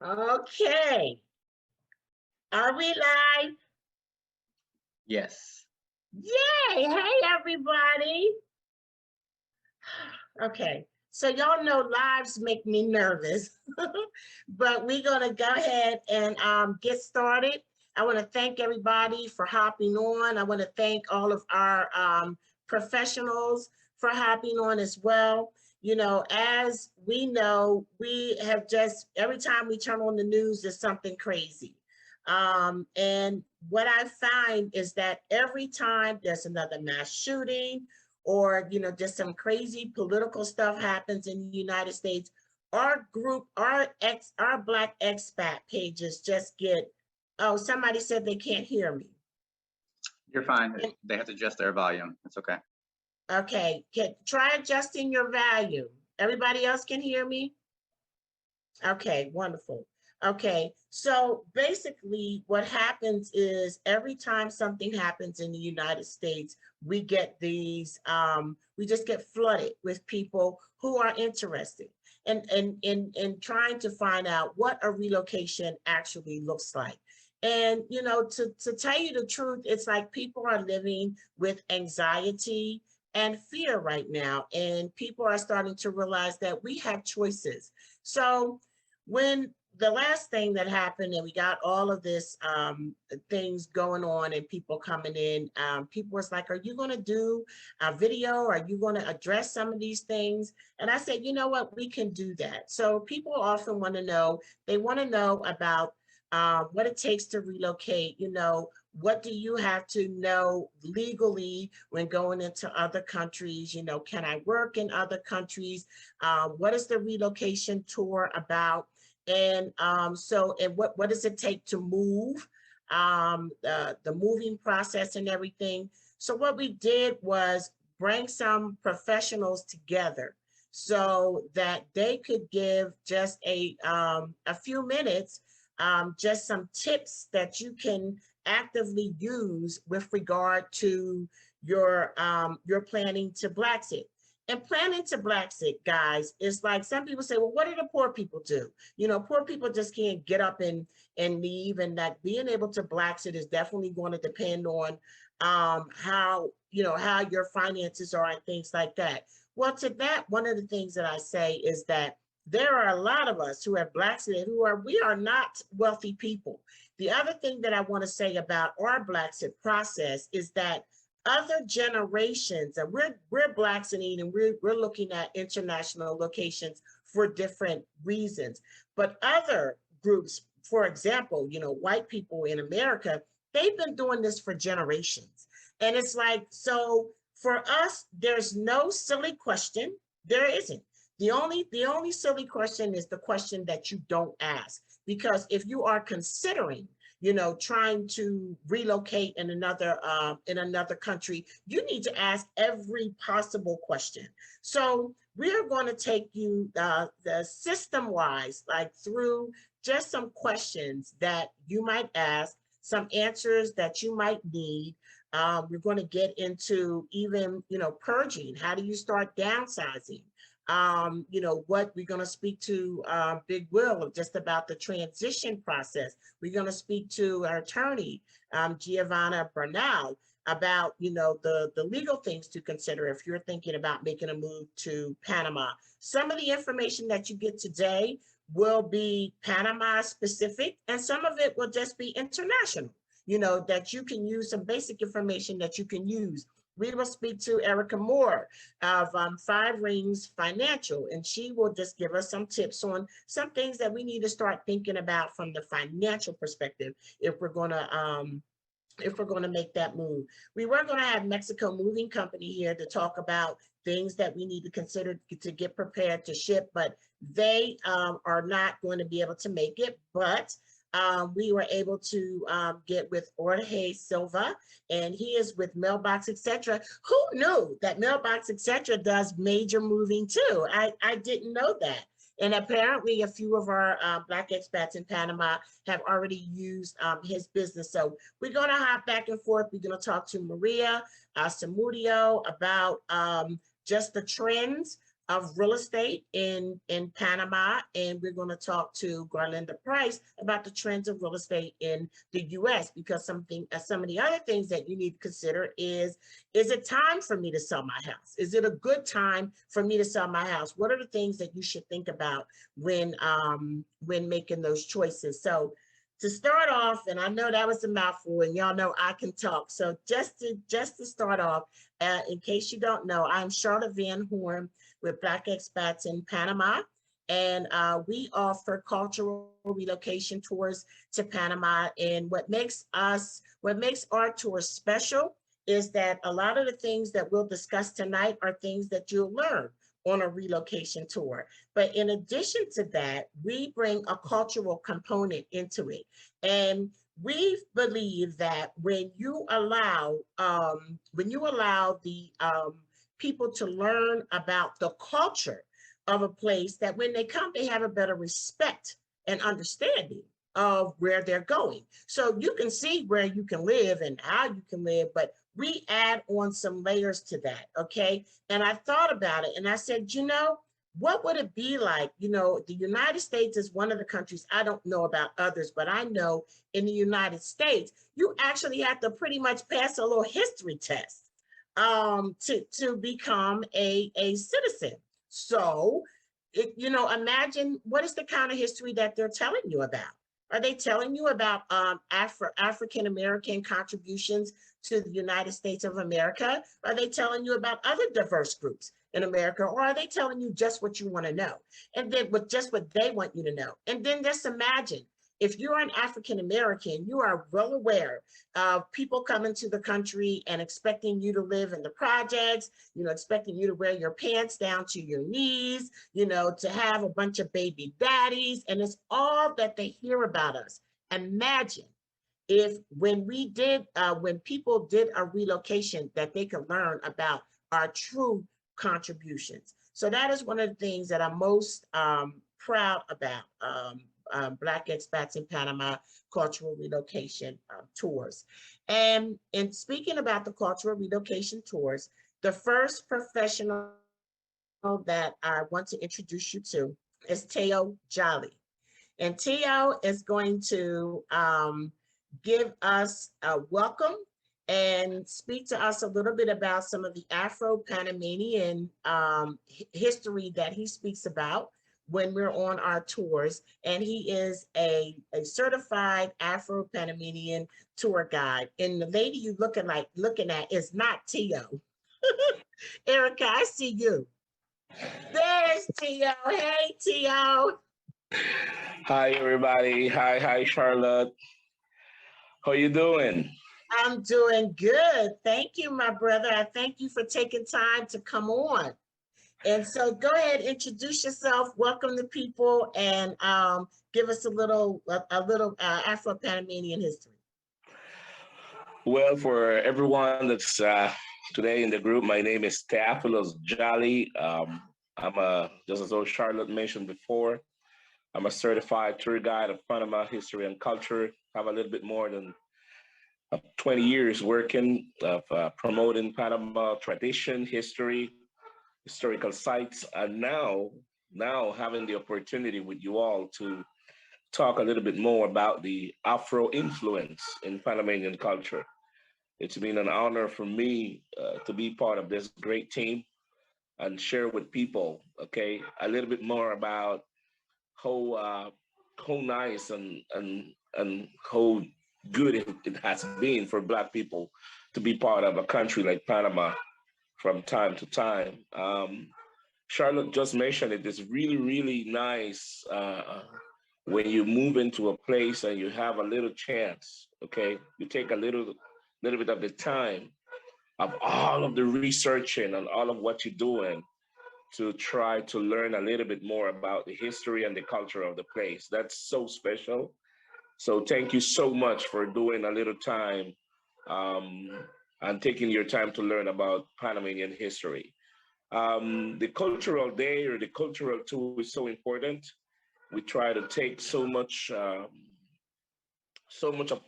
Okay. Are we live? Yes. Yay! Hey, everybody. Okay. So y'all know lives make me nervous, but we're going to go ahead and get started. I want to thank everybody for hopping on. I want to thank all of our professionals for hopping on as well. You know, as we know, we have just, every time we turn on the news, there's something crazy. And what I find is that every time there's another mass shooting or, you know, just some crazy political stuff happens in the United States, our group, our Black expat pages just get, oh, somebody said they can't hear me. You're fine. They have to adjust their volume. It's okay. Okay, try adjusting your volume. Everybody else can hear me? Okay, wonderful. Okay, so basically what happens is every time something happens in the United States, we get these, we just get flooded with people who are interested in trying to find out what a relocation actually looks like. And, you know, to tell you the truth, it's like people are living with anxiety and fear right now. And people are starting to realize that we have choices. So when the last thing that happened and we got all of this things going on and people coming in, people was like, are you going to do a video? Are you going to address some of these things? And I said, you know what, we can do that. So people often want to know, they want to know about what it takes to relocate. You know, what do you have to know legally when going into other countries? You know, can I work in other countries? What is the relocation tour about? And so, and what does it take to move, the moving process and everything. So what we did was bring some professionals together so that they could give just a few minutes, just some tips that you can actively use with regard to your planning to Blaxit. And planning to Blaxit, guys, is like some people say, well, what do the poor people do? You know, poor people just can't get up and leave, and that being able to Blaxit is definitely going to depend on how, you know, how your finances are and things like that. Well, to that, one of the things that I say is that there are a lot of us who have Blaxit we are not wealthy people. The other thing that I want to say about our Blaxit process is that other generations, and we're Blaxiting and we're looking at international locations for different reasons. But other groups, for example, you know, white people in America, they've been doing this for generations. And it's like, so for us, there's no silly question. There isn't. The only silly question is the question that you don't ask. Because if you are considering, you know, trying to relocate in another country, you need to ask every possible question. So we are going to take you the system-wise, like through just some questions that you might ask, some answers that you might need. We're going to get into even, you know, purging. How do you start downsizing? You know, what we're going to speak to Big Will just about the transition process. We're going to speak to our attorney, GIOVANNA BERNAL, about, you know, the legal things to consider if you're thinking about making a move to Panama. Some of the information that you get today will be Panama specific, and some of it will just be international, you know, that you can use some basic information that you can use. We will speak to Erica Moore of 5 Rings Financial, and she will just give us some tips on some things that we need to start thinking about from the financial perspective if we're going to make that move. We were going to have Mexico Moving Company here to talk about things that we need to consider to get prepared to ship, but they are not going to be able to make it. But we were able to get with Jorge Silva, and he is with Mailbox Etc. Who knew that Mailbox Etc. does major moving too? I didn't know that. And apparently a few of our Black expats in Panama have already used his business. So we're going to hop back and forth. We're going to talk to Maria Samudio about just the trends of real estate in Panama, and we're going to talk to Garlinda Price about the trends of real estate in the U.S. because some of the other things that you need to consider is it time for me to sell my house? Is it a good time for me to sell my house? What are the things that you should think about when making those choices? So to start off, and I know that was a mouthful, and y'all know I can talk. So just to start off, in case you don't know, I'm Charlotte Van Horn with Black Expats in Panama, and we offer cultural relocation tours to Panama. And what makes our tours special is that a lot of the things that we'll discuss tonight are things that you'll learn on a relocation tour. But in addition to that, we bring a cultural component into it. And we believe that when you allow the people to learn about the culture of a place, that when they come, they have a better respect and understanding of where they're going. So you can see where you can live and how you can live, but we add on some layers to that, okay? And I thought about it and I said, you know, what would it be like? You know, the United States is one of the countries, I don't know about others, but I know in the United States, you actually have to pretty much pass a little history test to become a citizen. So, you know, imagine what is the kind of history that they're telling you about? Are they telling you about African-American contributions to the United States of America? Are they telling you about other diverse groups in America? Or are they telling you just what you want to know? And then with just what they want you to know. And then just imagine, if you're an African-American, you are well aware of people coming to the country and expecting you to live in the projects, you know, expecting you to wear your pants down to your knees, you know, to have a bunch of baby daddies, and it's all that they hear about us. Imagine if when people did a relocation, that they could learn about our true contributions. So that is one of the things that I'm most proud about. Black Expats in Panama cultural relocation tours. And in speaking about the cultural relocation tours, the first professional that I want to introduce you to is Teo Jolly. And Teo is going to give us a welcome and speak to us a little bit about some of the Afro-Panamanian history that he speaks about when we're on our tours. And he is a certified Afro-Panamanian tour guide. And the lady you looking at is not Teo. Erica, I see you. There's Teo. Hey, Teo. Hi, everybody. Hi, Charlotte. How you doing? I'm doing good. Thank you, my brother. I thank you for taking time to come on. And so go ahead, introduce yourself, welcome the people, and give us a little Afro-Panamanian history. Well, for everyone that's today in the group, my name is Theophilus Jolly. Just as Charlotte mentioned before, I'm a certified tour guide of Panama history and culture. I have a little bit more than 20 years working of promoting Panama tradition, history, historical sites, and now having the opportunity with you all to talk a little bit more about the Afro influence in Panamanian culture. It's been an honor for me to be part of this great team and share with people, okay, a little bit more about how nice and how good it has been for Black people to be part of a country like Panama from time to time. Charlotte just mentioned it. It's really, really nice when you move into a place and you have a little chance, okay? You take a little bit of the time of all of the researching and all of what you're doing to try to learn a little bit more about the history and the culture of the place. That's so special. So thank you so much for doing a little time and taking your time to learn about Panamanian history. The cultural day or the cultural tour is so important. We try to take so much of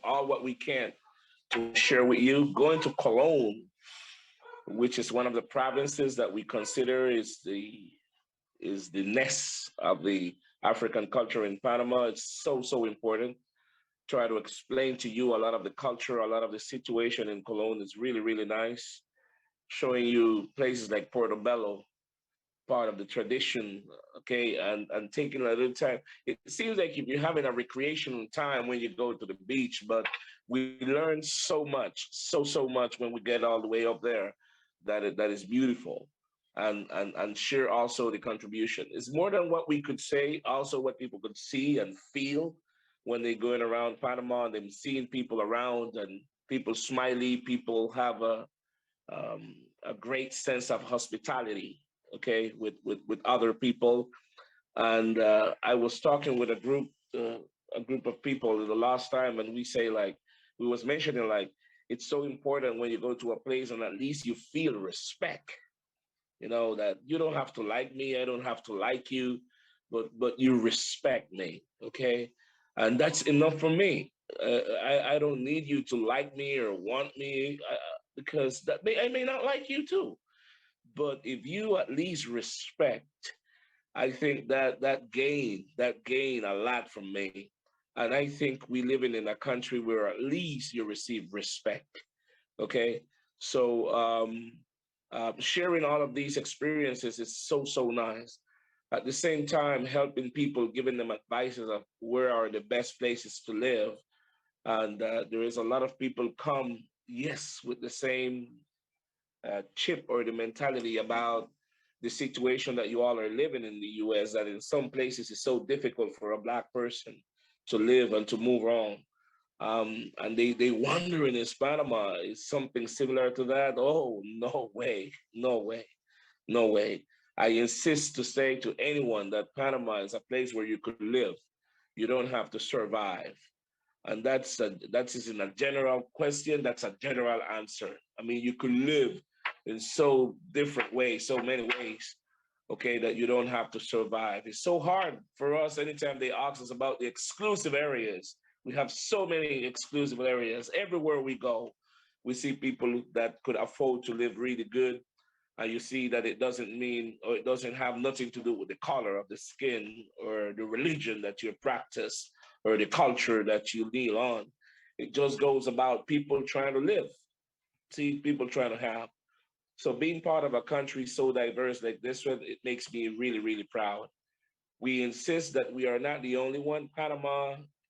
all what we can to share with you. Going to Cologne, which is one of the provinces that we consider is the the nest of the African culture in Panama. It's so, so important. Try to explain to you a lot of the culture, a lot of the situation in Cologne is really, really nice. Showing you places like Portobello, part of the tradition, okay, and taking a little time. It seems like you're having a recreational time when you go to the beach, but we learn so much, so much when we get all the way up there that is beautiful. And share also the contribution. It's more than what we could say, also what people could see and feel when they're going around Panama and them seeing people around and people smiley, people have a great sense of hospitality, okay, with other people. And I was talking with a group of people the last time, and we say like we was mentioning like it's so important when you go to a place and at least you feel respect. You know that you don't have to like me, I don't have to like you, but you respect me, okay, and that's enough for me. I don't need you to like me or want me because I may not like you too. But if you at least respect, I think that gain a lot from me. And I think we living in a country where at least you receive respect. Okay. So sharing all of these experiences is so, so nice. At the same time, helping people, giving them advices of where are the best places to live. And there is a lot of people come, yes, with the same chip or the mentality about the situation that you all are living in the US, that in some places it's so difficult for a Black person to live and to move on. And they wonder in this Panama, is something similar to that? Oh, no way, no way, no way. I insist to say to anyone that Panama is a place where you could live. You don't have to survive. And that is in a general question, that's a general answer. I mean, you could live in so different ways, so many ways, okay, that you don't have to survive. It's so hard for us anytime they ask us about the exclusive areas. We have so many exclusive areas. Everywhere we go, we see people that could afford to live really good. And you see that it doesn't mean, or it doesn't have nothing to do with the color of the skin or the religion that you practice or the culture that you kneel on. It just goes about people trying to live, see people trying to have. So being part of a country so diverse like this one, it makes me really, really proud. We insist that we are not the only one.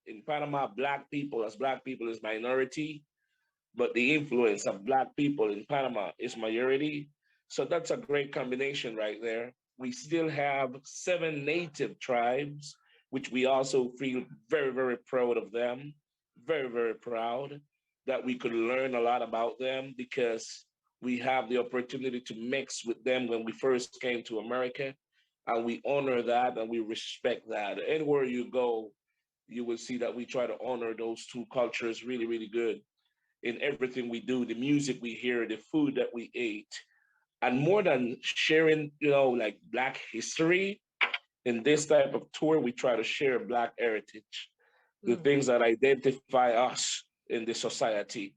In Panama, Black people is minority, but the influence of Black people in Panama is majority. So that's a great combination right there. We still have 7 native tribes, which we also feel very, very proud of them, very, very proud that we could learn a lot about them because we have the opportunity to mix with them when we first came to America. And we honor that and we respect that. Anywhere you go, you will see that we try to honor those two cultures really, really good in everything we do, the music we hear, the food that we ate. And more than sharing, like Black history, in this type of tour, we try to share Black heritage, the things that identify us in the society.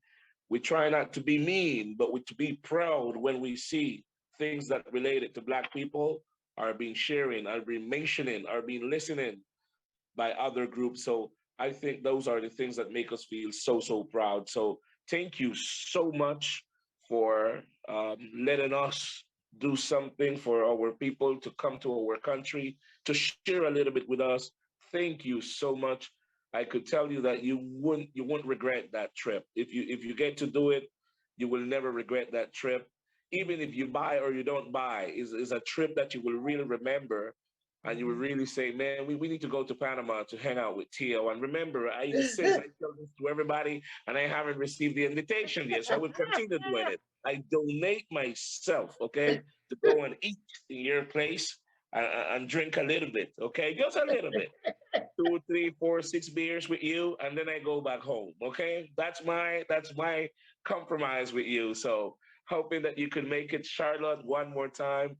We try not to be mean, but to be proud when we see things that related to Black people are being sharing, are being mentioning, are being listening by other groups. So I think those are the things that make us feel so, so proud. So thank you so much for letting us do something for our people to come to our country, to share a little bit with us. Thank you so much. I could tell you that you won't regret that trip. If you get to do it, you will never regret that trip. Even if you buy or you don't buy, is a trip that you will really remember and you will really say, man, we need to go to Panama to hang out with Tio. And remember, I insist, I tell this to everybody, and I haven't received the invitation yet, so I will continue doing it. I donate myself, okay, to go and eat in your place and drink a little bit, okay, just a little bit. 2, 3, 4, 6 beers with you, and then I go back home, okay? That's my compromise with you. So hoping that you could make it, Charlotte, one more time.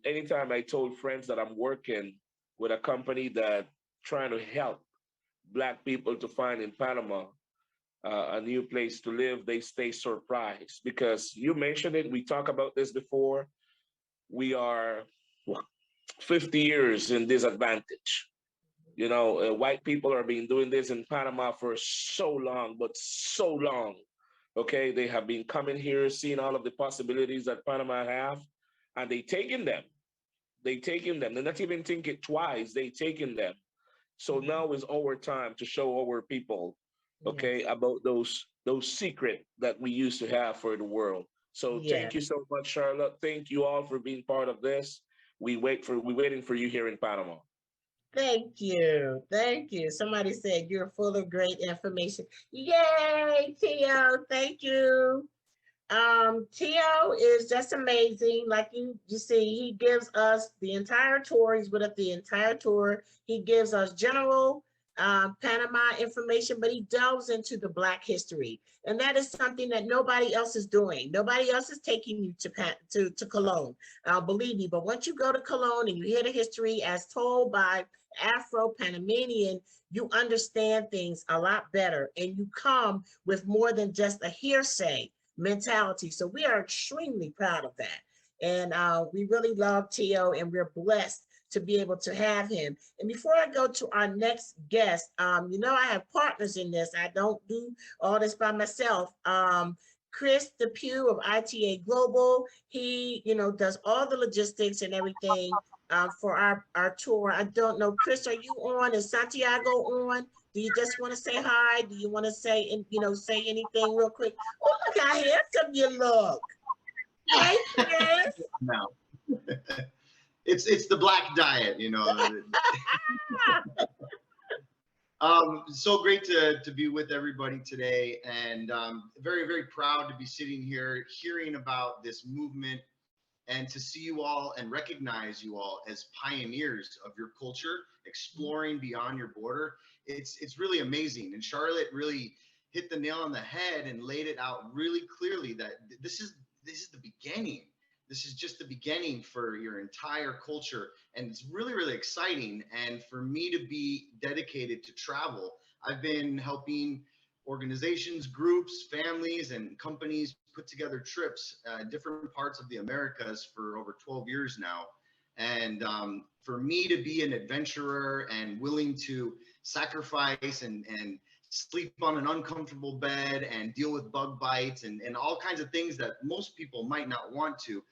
Anytime I told friends that I'm working with a company that trying to help Black people to find in Panama a new place to live, they stay surprised because you mentioned it. We talked about this before. We are 50 years in disadvantage. You know, white people have been doing this in Panama for so long, but so long. Okay, they have been coming here, seeing all of the possibilities that Panama have, and they taking them. They taking them. They not even think it twice. They taking them. So now is our time to show our people, okay, about those secrets that we used to have for the world. So thank you so much, Charlotte. Thank you all for being part of this. We're waiting for you here in Panama. Thank you. Thank you. Somebody said you're full of great information. Yay, Tio. Thank you. Tio is just amazing. Like you see, he gives us the entire tour. He's with us the entire tour. He gives us general Panama information, but he delves into the Black history. And that is something that nobody else is doing. Nobody else is taking you to Cologne, believe me. But once you go to Cologne and you hear the history as told by Afro-Panamanian, you understand things a lot better. And you come with more than just a hearsay mentality. So we are extremely proud of that. And we really love Tio, and we're blessed to be able to have him. And before I go to our next guest, you know, I have partners in this. I don't do all this by myself. Chris DePew of ITA Global, he, you know, does all the logistics and everything for our tour. I don't know, Chris, are you on? Is Santiago on? Do you just want to say hi? Do you want to say, you know, say anything real quick? Oh, look how handsome you look. Hey, Chris. No. It's the Black diet, you know. So great to be with everybody today, and very, very proud to be sitting here hearing about this movement and to see you all and recognize you all as pioneers of your culture, exploring beyond your border. It's really amazing. And Charlotte really hit the nail on the head and laid it out really clearly that this is the beginning. This is just the beginning for your entire culture. And it's really, really exciting. And for me to be dedicated to travel, I've been helping organizations, groups, families, and companies put together trips in different parts of the Americas for over 12 years now. And for me to be an adventurer and willing to sacrifice and sleep on an uncomfortable bed and deal with bug bites and all kinds of things that most people might not want to,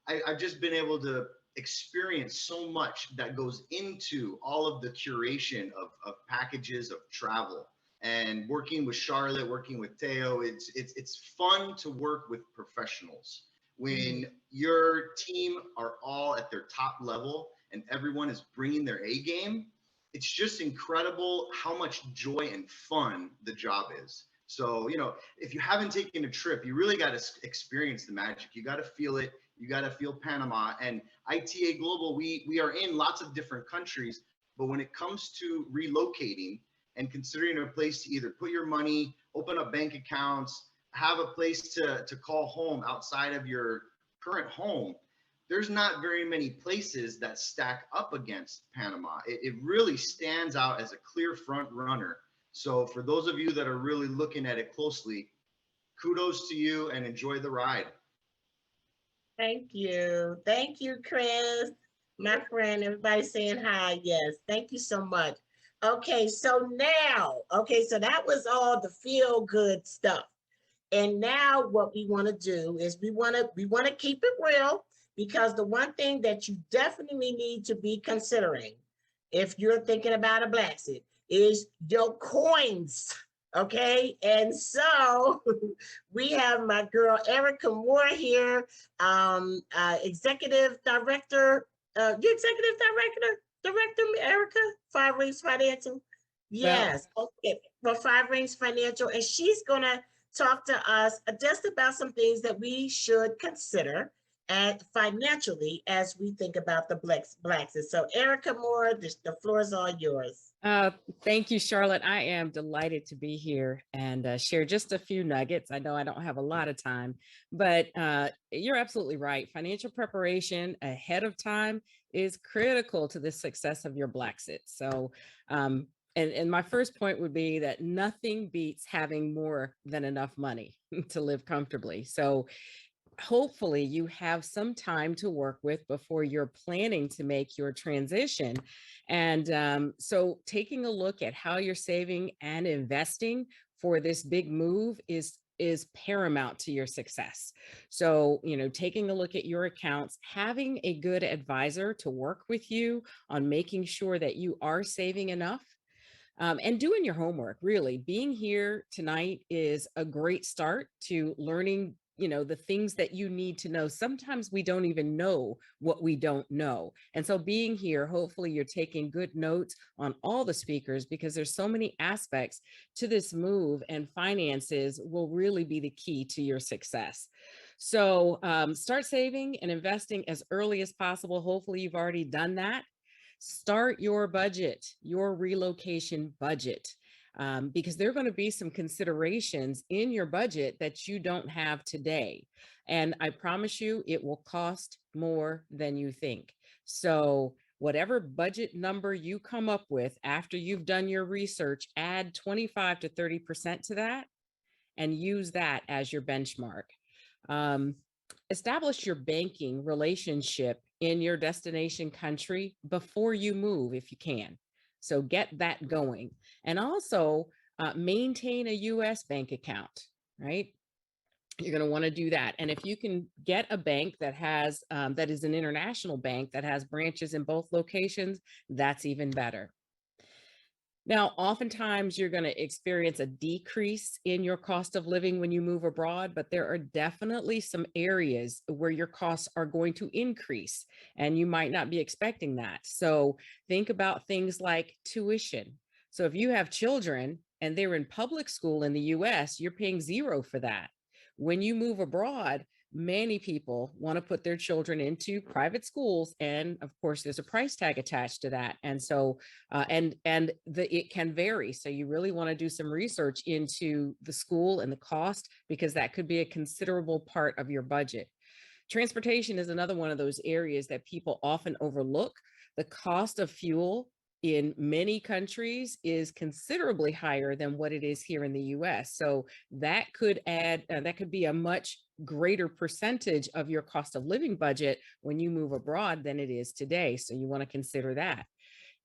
I've just been able to experience so much that goes into all of the curation of packages of travel. And working with Charlotte, working with Teo, it's fun to work with professionals. When your team are all at their top level and everyone is bringing their A game, it's just incredible how much joy and fun the job is. So, you know, if you haven't taken a trip, you really got to experience the magic. You got to feel it. You got to feel Panama. And ITA Global, we are in lots of different countries, but when it comes to relocating and considering a place to either put your money, open up bank accounts, have a place to call home outside of your current home, there's not very many places that stack up against Panama. It really stands out as a clear front runner. So for those of you that are really looking at it closely, kudos to you and enjoy the ride. Thank you. Thank you, Chris. My friend, everybody saying hi. Yes, thank you so much. Okay, so now, so that was all the feel good stuff. And now what we want to do is we want to keep it real, because the one thing that you definitely need to be considering if you're thinking about a Blaxit is your coins. Okay, and so we have my girl Erica Moore here, executive director. You executive director, Erica, 5 Rings Financial. Yes, okay, for 5 Rings Financial, and she's gonna talk to us just about some things that we should consider financially as we think about the Blaxit. So Erica Moore, the floor is all yours. Thank you, Charlotte. I am delighted to be here and share just a few nuggets. I know I don't have a lot of time, but you're absolutely right. Financial preparation ahead of time is critical to the success of your Blaxit. So, and my first point would be that nothing beats having more than enough money to live comfortably. So hopefully you have some time to work with before you're planning to make your transition. And so taking a look at how you're saving and investing for this big move is paramount to your success. So, taking a look at your accounts, having a good advisor to work with you on making sure that you are saving enough. And doing your homework. Really, being here tonight is a great start to learning, the things that you need to know. Sometimes we don't even know what we don't know. And so being here, hopefully you're taking good notes on all the speakers, because there's so many aspects to this move, and finances will really be the key to your success. So start saving and investing as early as possible. Hopefully you've already done that. Start your budget, your relocation budget, because there are going to be some considerations in your budget that you don't have today. And I promise you, it will cost more than you think. So whatever budget number you come up with after you've done your research, add 25 to 30% to that and use that as your benchmark. Establish your banking relationship in your destination country before you move, if you can. So get that going. And also maintain a US bank account, right? You're going to want to do that. And if you can get a bank that has, that is an international bank that has branches in both locations, that's even better. Now, oftentimes you're going to experience a decrease in your cost of living when you move abroad, but there are definitely some areas where your costs are going to increase, and you might not be expecting that. So think about things like tuition. So if you have children and they're in public school in the US, you're paying zero for that. When you move abroad, many people want to put their children into private schools, and of course there's a price tag attached to that. And so it can vary, so you really want to do some research into the school and the cost, because that could be a considerable part of your budget. Transportation is another one of those areas that people often overlook. The cost of fuel in many countries is considerably higher than what it is here in the US. So that could be a much greater percentage of your cost of living budget when you move abroad than it is today. So you want to consider that.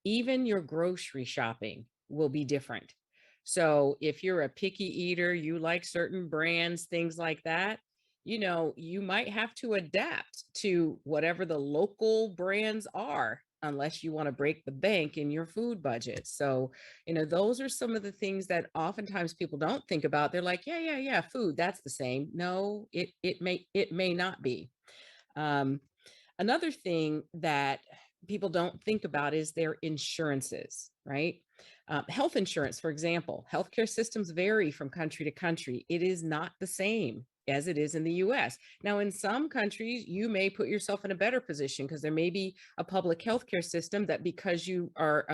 Even your grocery shopping will be different. So if you're a picky eater, you like certain brands, things like that, you might have to adapt to whatever the local brands are, unless you want to break the bank in your food budget. So, those are some of the things that oftentimes people don't think about. They're like, yeah, food, that's the same. No, it may not be. Another thing that people don't think about is their insurances, right? Health insurance, for example, healthcare systems vary from country to country. It is not the same as it is in the US. Now, in some countries, you may put yourself in a better position because there may be a public healthcare system that, because you are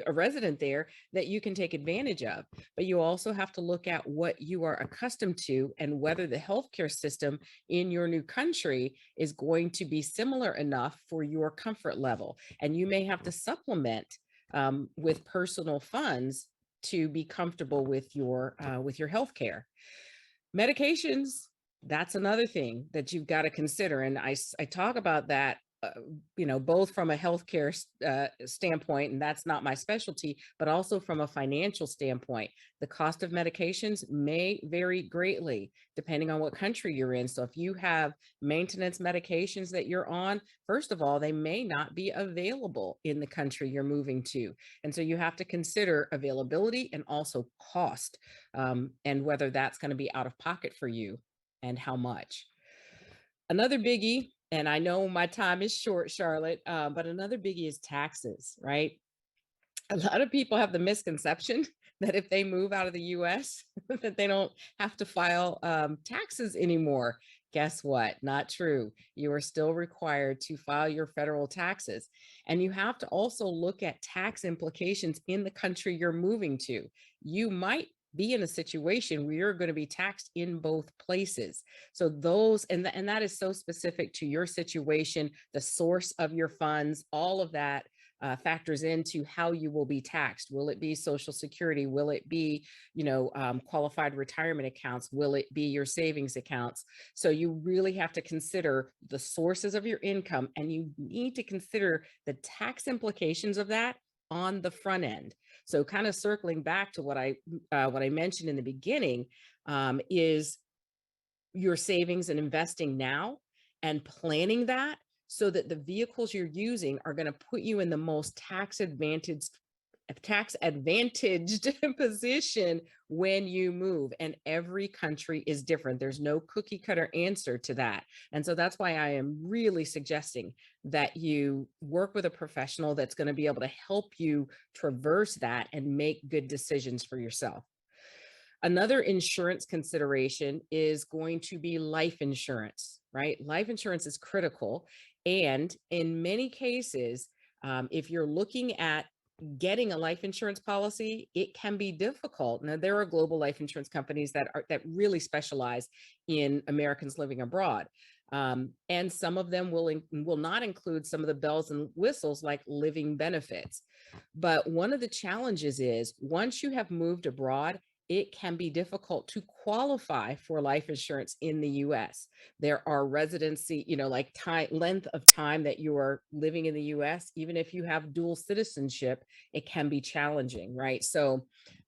a resident there, that you can take advantage of. But you also have to look at what you are accustomed to and whether the healthcare system in your new country is going to be similar enough for your comfort level. And you may have to supplement with personal funds to be comfortable with your healthcare. Medications, that's another thing that you've got to consider. And I talk about that, both from a healthcare standpoint, and that's not my specialty, but also from a financial standpoint. The cost of medications may vary greatly depending on what country you're in. So if you have maintenance medications that you're on, first of all, they may not be available in the country you're moving to. And so you have to consider availability and also cost, and whether that's going to be out of pocket for you and how much. Another biggie, and I know my time is short, Charlotte, but another biggie is taxes, right? A lot of people have the misconception that if they move out of the US, that they don't have to file taxes anymore. Guess what? Not true. You are still required to file your federal taxes. And you have to also look at tax implications in the country you're moving to. You might be in a situation where you're going to be taxed in both places. So those, and that is so specific to your situation, the source of your funds, all of that factors into how you will be taxed. Will it be Social Security? Will it be, qualified retirement accounts? Will it be your savings accounts? So you really have to consider the sources of your income, and you need to consider the tax implications of that on the front end. So kind of circling back to what I mentioned in the beginning, is your savings and investing now and planning that so that the vehicles you're using are going to put you in the most tax advantaged position when you move. And every country is different. There's no cookie cutter answer to that. And so that's why I am really suggesting that you work with a professional that's going to be able to help you traverse that and make good decisions for yourself. Another insurance consideration is going to be life insurance, right? Life insurance is critical. And in many cases, if you're looking at getting a life insurance policy, it can be difficult. Now, there are global life insurance companies that really specialize in Americans living abroad. And some of them will not include some of the bells and whistles like living benefits. But one of the challenges is once you have moved abroad, it can be difficult to qualify for life insurance in the US. There are residency, like length of time that you are living in the US, even if you have dual citizenship, it can be challenging, right? So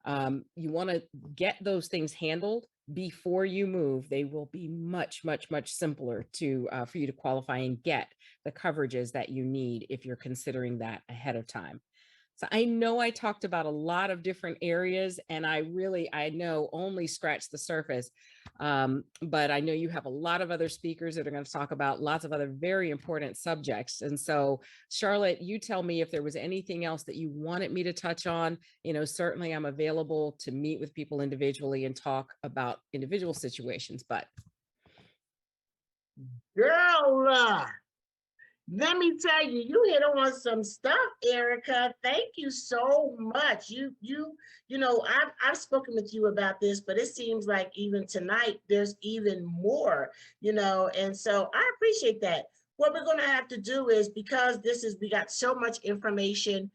you want to get those things handled before you move. They will be much, much, much simpler for you to qualify and get the coverages that you need if you're considering that ahead of time. So I know I talked about a lot of different areas, and I know only scratched the surface, but I know you have a lot of other speakers that are going to talk about lots of other very important subjects. And so, Charlotte, you tell me if there was anything else that you wanted me to touch on. Certainly I'm available to meet with people individually and talk about individual situations, but. Girl, let me tell you, you hit on some stuff, Erica. Thank you so much. I've spoken with you about this, but it seems like even tonight there's even more, and so I appreciate that. What we're going to have to do is, because we got so much information,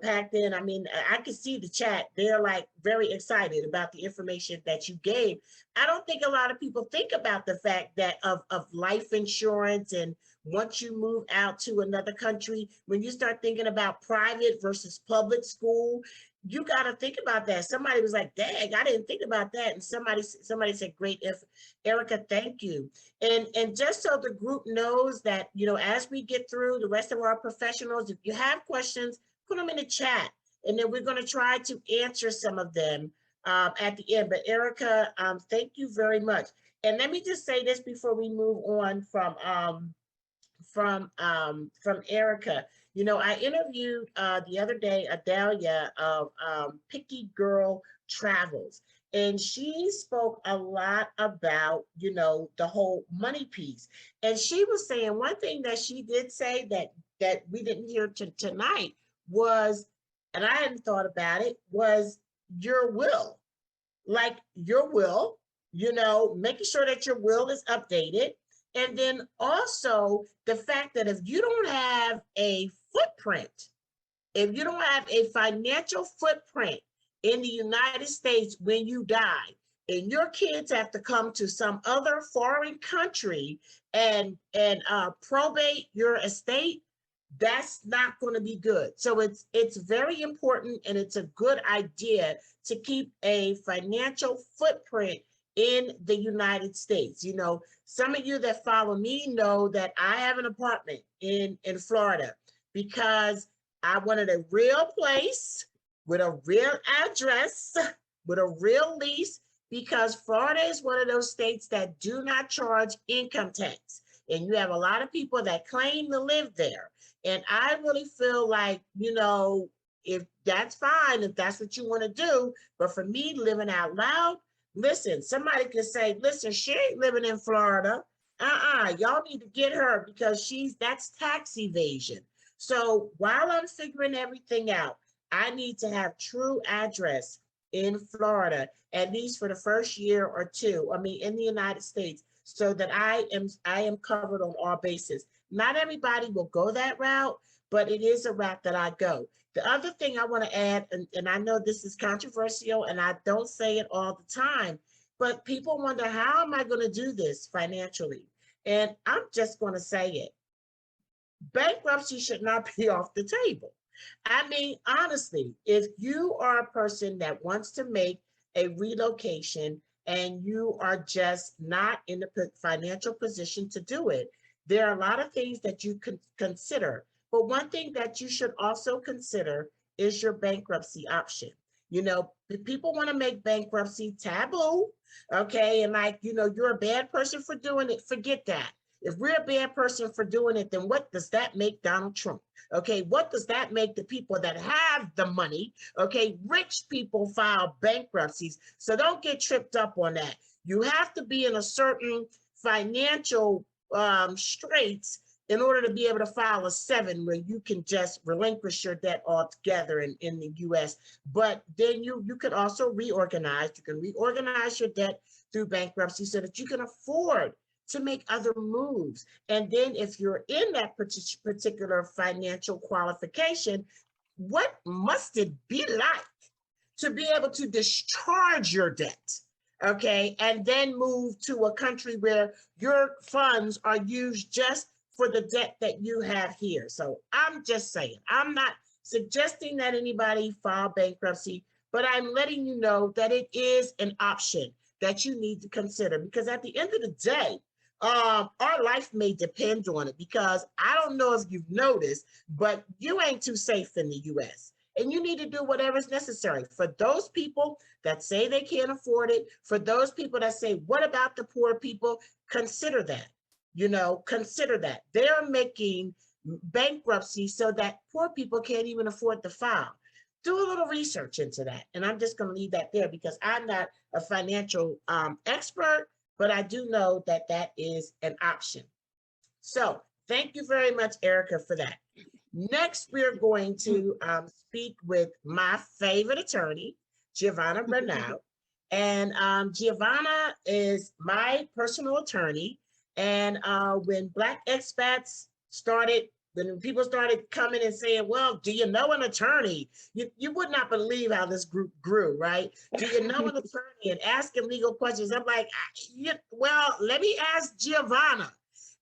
packed in. I mean, I can see the chat. They're like very excited about the information that you gave. I don't think a lot of people think about the fact that of life insurance, and once you move out to another country, when you start thinking about private versus public school, you got to think about that. Somebody was like, dang, I didn't think about that. And somebody said, great, Erica, thank you. And just so the group knows that, as we get through the rest of our professionals, if you have questions, put them in the chat, and then we're going to try to answer some of them at the end. But Erica, thank you very much. And let me just say this before we move on from Erica. I interviewed the other day Adelia of Picky Girl Travels, and she spoke a lot about the whole money piece. And she was saying one thing that she did say that we didn't hear tonight was, and I hadn't thought about it, was your will. Like your will, making sure that your will is updated. And then also the fact that if you don't have a footprint, if you don't have a financial footprint in the United States when you die, and your kids have to come to some other foreign country and probate your estate, that's not going to be good. So it's very important, and it's a good idea to keep a financial footprint in the United States. Some of you that follow me know that I have an apartment in Florida because I wanted a real place with a real address, with a real lease, because Florida is one of those states that do not charge income tax. And you have a lot of people that claim to live there. And I really feel like, if that's fine, if that's what you want to do, but for me, living out loud, listen, somebody could say, listen, she ain't living in Florida. Y'all need to get her because that's tax evasion. So while I'm figuring everything out, I need to have true address in Florida, at least for the first year or two, in the United States, so that I am covered on all bases. Not everybody will go that route, but it is a route that I go. The other thing I want to add, and I know this is controversial and I don't say it all the time, but people wonder, how am I going to do this financially? And I'm just going to say it. Bankruptcy should not be off the table. I mean, honestly, if you are a person that wants to make a relocation and you are just not in the financial position to do it, there are a lot of things that you can consider. But one thing that you should also consider is your bankruptcy option. You know, if people want to make bankruptcy taboo, okay, and like, you know, you're a bad person for doing it, forget that. If we're a bad person for doing it, then what does that make Donald Trump? Okay, what does that make the people that have the money? Okay, rich people file bankruptcies. So don't get tripped up on that. You have to be in a certain financial straits in order to be able to file a 7 where you can just relinquish your debt altogether in the US. But then you could also reorganize. You can reorganize your debt through bankruptcy so that you can afford to make other moves. And then if you're in that particular financial qualification, what must it be like to be able to discharge your debt? Okay, and then move to a country where your funds are used just for the debt that you have here. So I'm just saying, I'm not suggesting that anybody file bankruptcy, but I'm letting you know that it is an option that you need to consider, because at the end of the day, our life may depend on it, because I don't know if you've noticed, but you ain't too safe in the US. And you need to do whatever is necessary for those people that say they can't afford it, for those people that say, what about the poor people? Consider that, you know, consider that. They're making bankruptcy so that poor people can't even afford to file. Do a little research into that. And I'm just going to leave that there, because I'm not a financial expert, but I do know that that is an option. So thank you very much, Erica, for that. Next, we're going to speak with my favorite attorney, GIOVANNA BERNAL. And GIOVANNA is my personal attorney. And when Black expats started, when people started coming and saying, well, do you know an attorney? You would not believe how this group grew, right? Do you know an attorney? And asking legal questions. I'm like, well, let me ask GIOVANNA.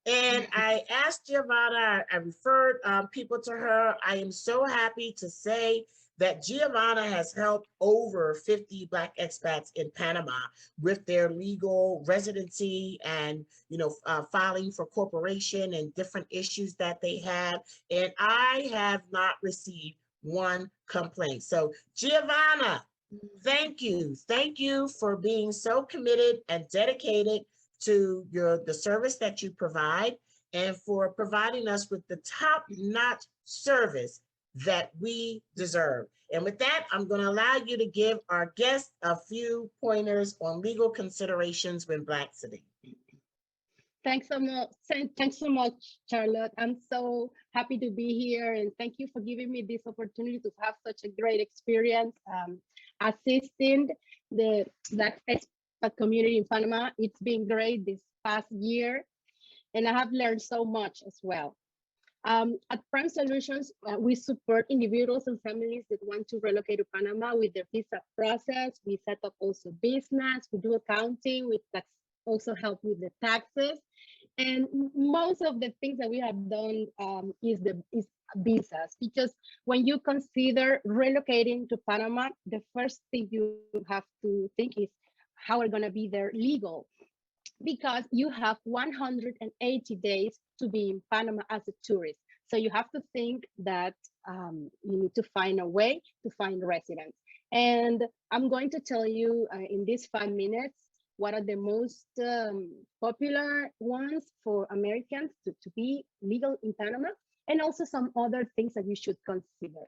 And I asked GIOVANNA, I referred people to her. I am so happy to say that GIOVANNA has helped over 50 Black expats in Panama with their legal residency and, you know, filing for corporation and different issues that they have. And I have not received one complaint. So GIOVANNA, thank you. Thank you for being so committed and dedicated to the service that you provide, and for providing us with the top-notch service that we deserve. And with that, I'm going to allow you to give our guests a few pointers on legal considerations when Blaxiting. Thanks so much, Charlotte. I'm so happy to be here, and thank you for giving me this opportunity to have such a great experience assisting the Black Expat community in Panama. It's been great this past year, and I have learned so much as well. At Prime Solutions, we support individuals and families that want to relocate to Panama with their visa process. We set up also business, we do accounting, we also help with the taxes. And most of the things that we have done is visas, because when you consider relocating to Panama, the first thing you have to think is how are going to be there legal, because you have 180 days to be in Panama as a tourist. So you have to think that you need to find a way to find residence. And I'm going to tell you in these 5 minutes, what are the most popular ones for Americans to be legal in Panama, and also some other things that you should consider.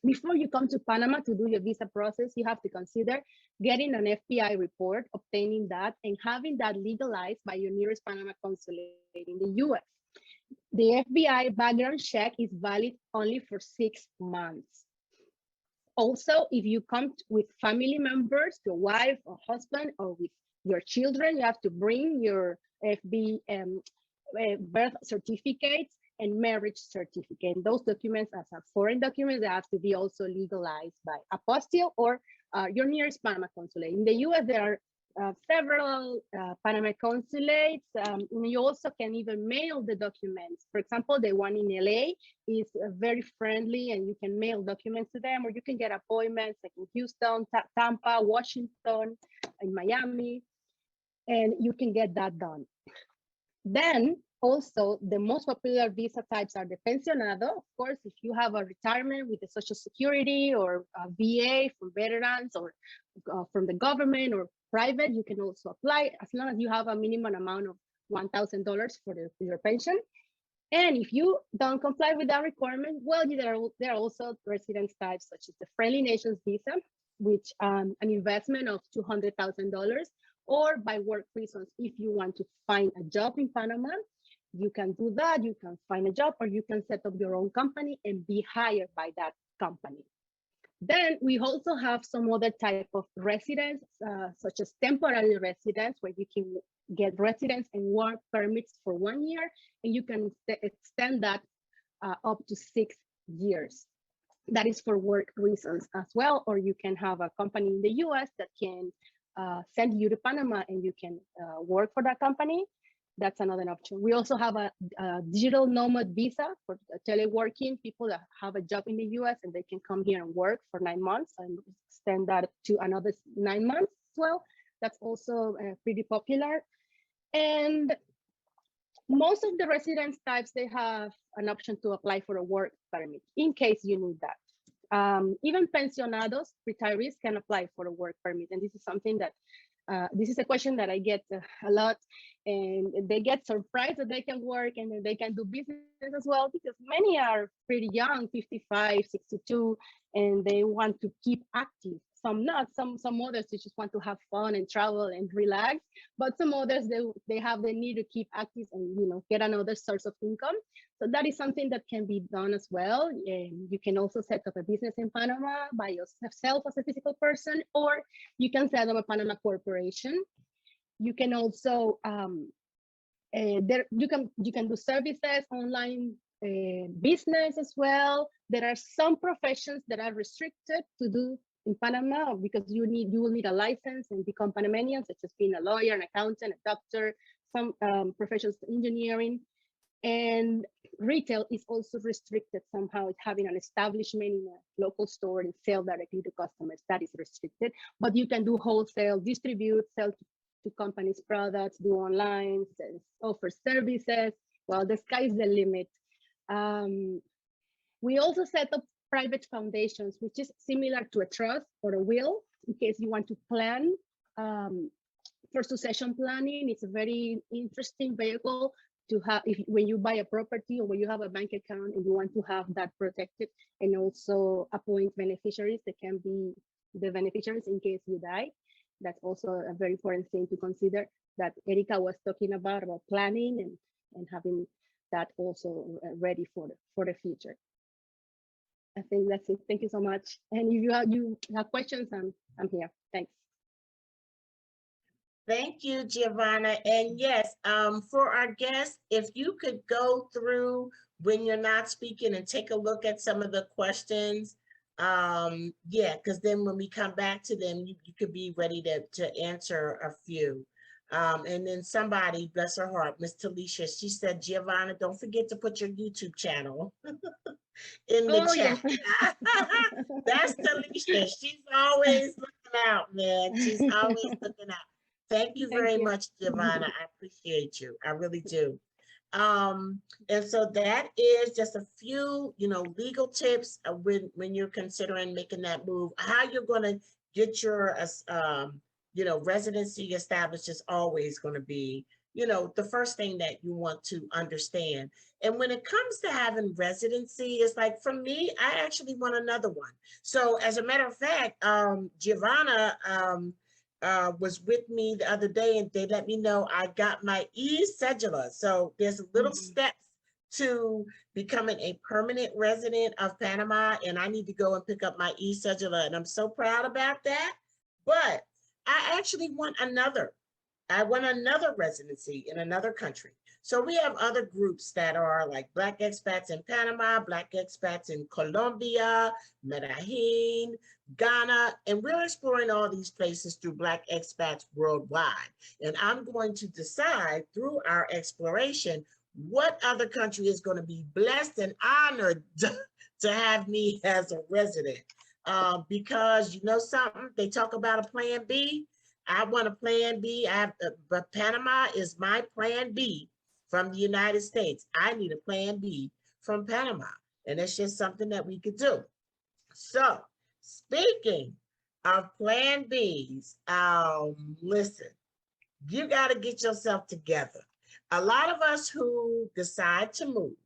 Before you come to Panama to do your visa process, you have to consider getting an FBI report, obtaining that, and having that legalized by your nearest Panama consulate in the US. The FBI background check is valid only for 6 months. Also, if you come with family members, your wife or husband, or with your children, you have to bring your birth certificates and marriage certificate. And those documents, as a foreign document, they have to be also legalized by apostille or your nearest Panama consulate. In the US, there are several Panama consulates. And you also can even mail the documents. For example, the one in LA is very friendly, and you can mail documents to them, or you can get appointments like in Houston, Tampa, Washington, and Miami, and you can get that done. Then also the most popular visa types are the pensionado. Of course, if you have a retirement with the Social Security or a VA for veterans, or from the government or private, you can also apply as long as you have a minimum amount of $1,000 for your pension. And if you don't comply with that requirement, well, there are also residence types such as the Friendly Nations visa, which an investment of $200,000, or by work reasons. If you want to find a job in Panama, you can do that. You can find a job, or you can set up your own company and be hired by that company. Then we also have some other type of residence, such as temporary residence, where you can get residence and work permits for 1 year, and you can extend that up to 6 years. That is for work reasons as well, or you can have a company in the US that can send you to Panama and you can work for that company. That's another option. We also have a digital nomad visa for teleworking, people that have a job in the US and they can come here and work for 9 months and extend that to another 9 months as well. That's also pretty popular. And most of the residence types, they have an option to apply for a work permit in case you need that. Even pensionados, retirees, can apply for a work permit. And this is something that, this is a question that I get a lot, and they get surprised that they can work and that they can do business as well, because many are pretty young, 55, 62, and they want to keep active. Some not, some others, they just want to have fun and travel and relax, but some others, they have the need to keep active and, you know, get another source of income. So that is something that can be done as well. And you can also set up a business in Panama by yourself as a physical person, or you can set up a Panama corporation. You can also you can do services, online business as well. There are some professions that are restricted to do in Panama because you will need a license and become Panamanian, such as being a lawyer, an accountant, a doctor, some professions, engineering. And retail is also restricted somehow. It's having an establishment in a local store and sell directly to customers. That is restricted. But you can do wholesale, distribute, sell to companies' products, do online, offer services. Well, the sky is the limit. We also set up private foundations, which is similar to a trust or a will, in case you want to plan for succession planning. It's a very interesting vehicle to have when you buy a property or when you have a bank account and you want to have that protected, and also appoint beneficiaries that can be the beneficiaries in case you die. That's also a very important thing to consider, that Erica was talking about planning and having that also ready for the future. I think that's it. Thank you so much. And if you have questions, I'm here. Thanks. Thank you, Giovanna. And yes, for our guests, if you could go through when you're not speaking and take a look at some of the questions, yeah, because then when we come back to them, you could be ready to answer a few. And then somebody, bless her heart, Miss Talisha, she said, Giovanna, don't forget to put your YouTube channel in the chat. Yes. That's Talisha. She's always looking out, man. She's always looking out. Thank you very much, Giovanna. I appreciate you. I really do. And so that is just a few, legal tips when you're considering making that move. How you're going to get your, residency established is always going to be, the first thing that you want to understand. And when it comes to having residency, it's like, for me, I actually want another one. So as a matter of fact, Giovanna, was with me the other day, and they let me know I got my e-cedula. So there's little steps to becoming a permanent resident of Panama, and I need to go and pick up my e-cedula, and I'm so proud about that. But I actually want another. I want another residency in another country. So we have other groups that are like Black expats in Panama, Black expats in Colombia, Medellin, Ghana, and we're exploring all these places through Black expats worldwide. And I'm going to decide through our exploration what other country is going to be blessed and honored to have me as a resident. Because you know something, they talk about a plan B. I want a plan B. But Panama is my plan B from the United States. I need a plan B from Panama. And it's just something that we could do. So speaking of plan Bs, listen, you got to get yourself together. A lot of us who decide to move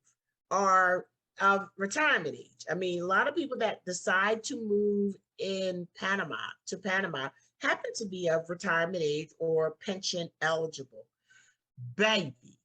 are of retirement age. I mean, a lot of people that decide to move in Panama to Panama happen to be of retirement age or pension eligible. Baby,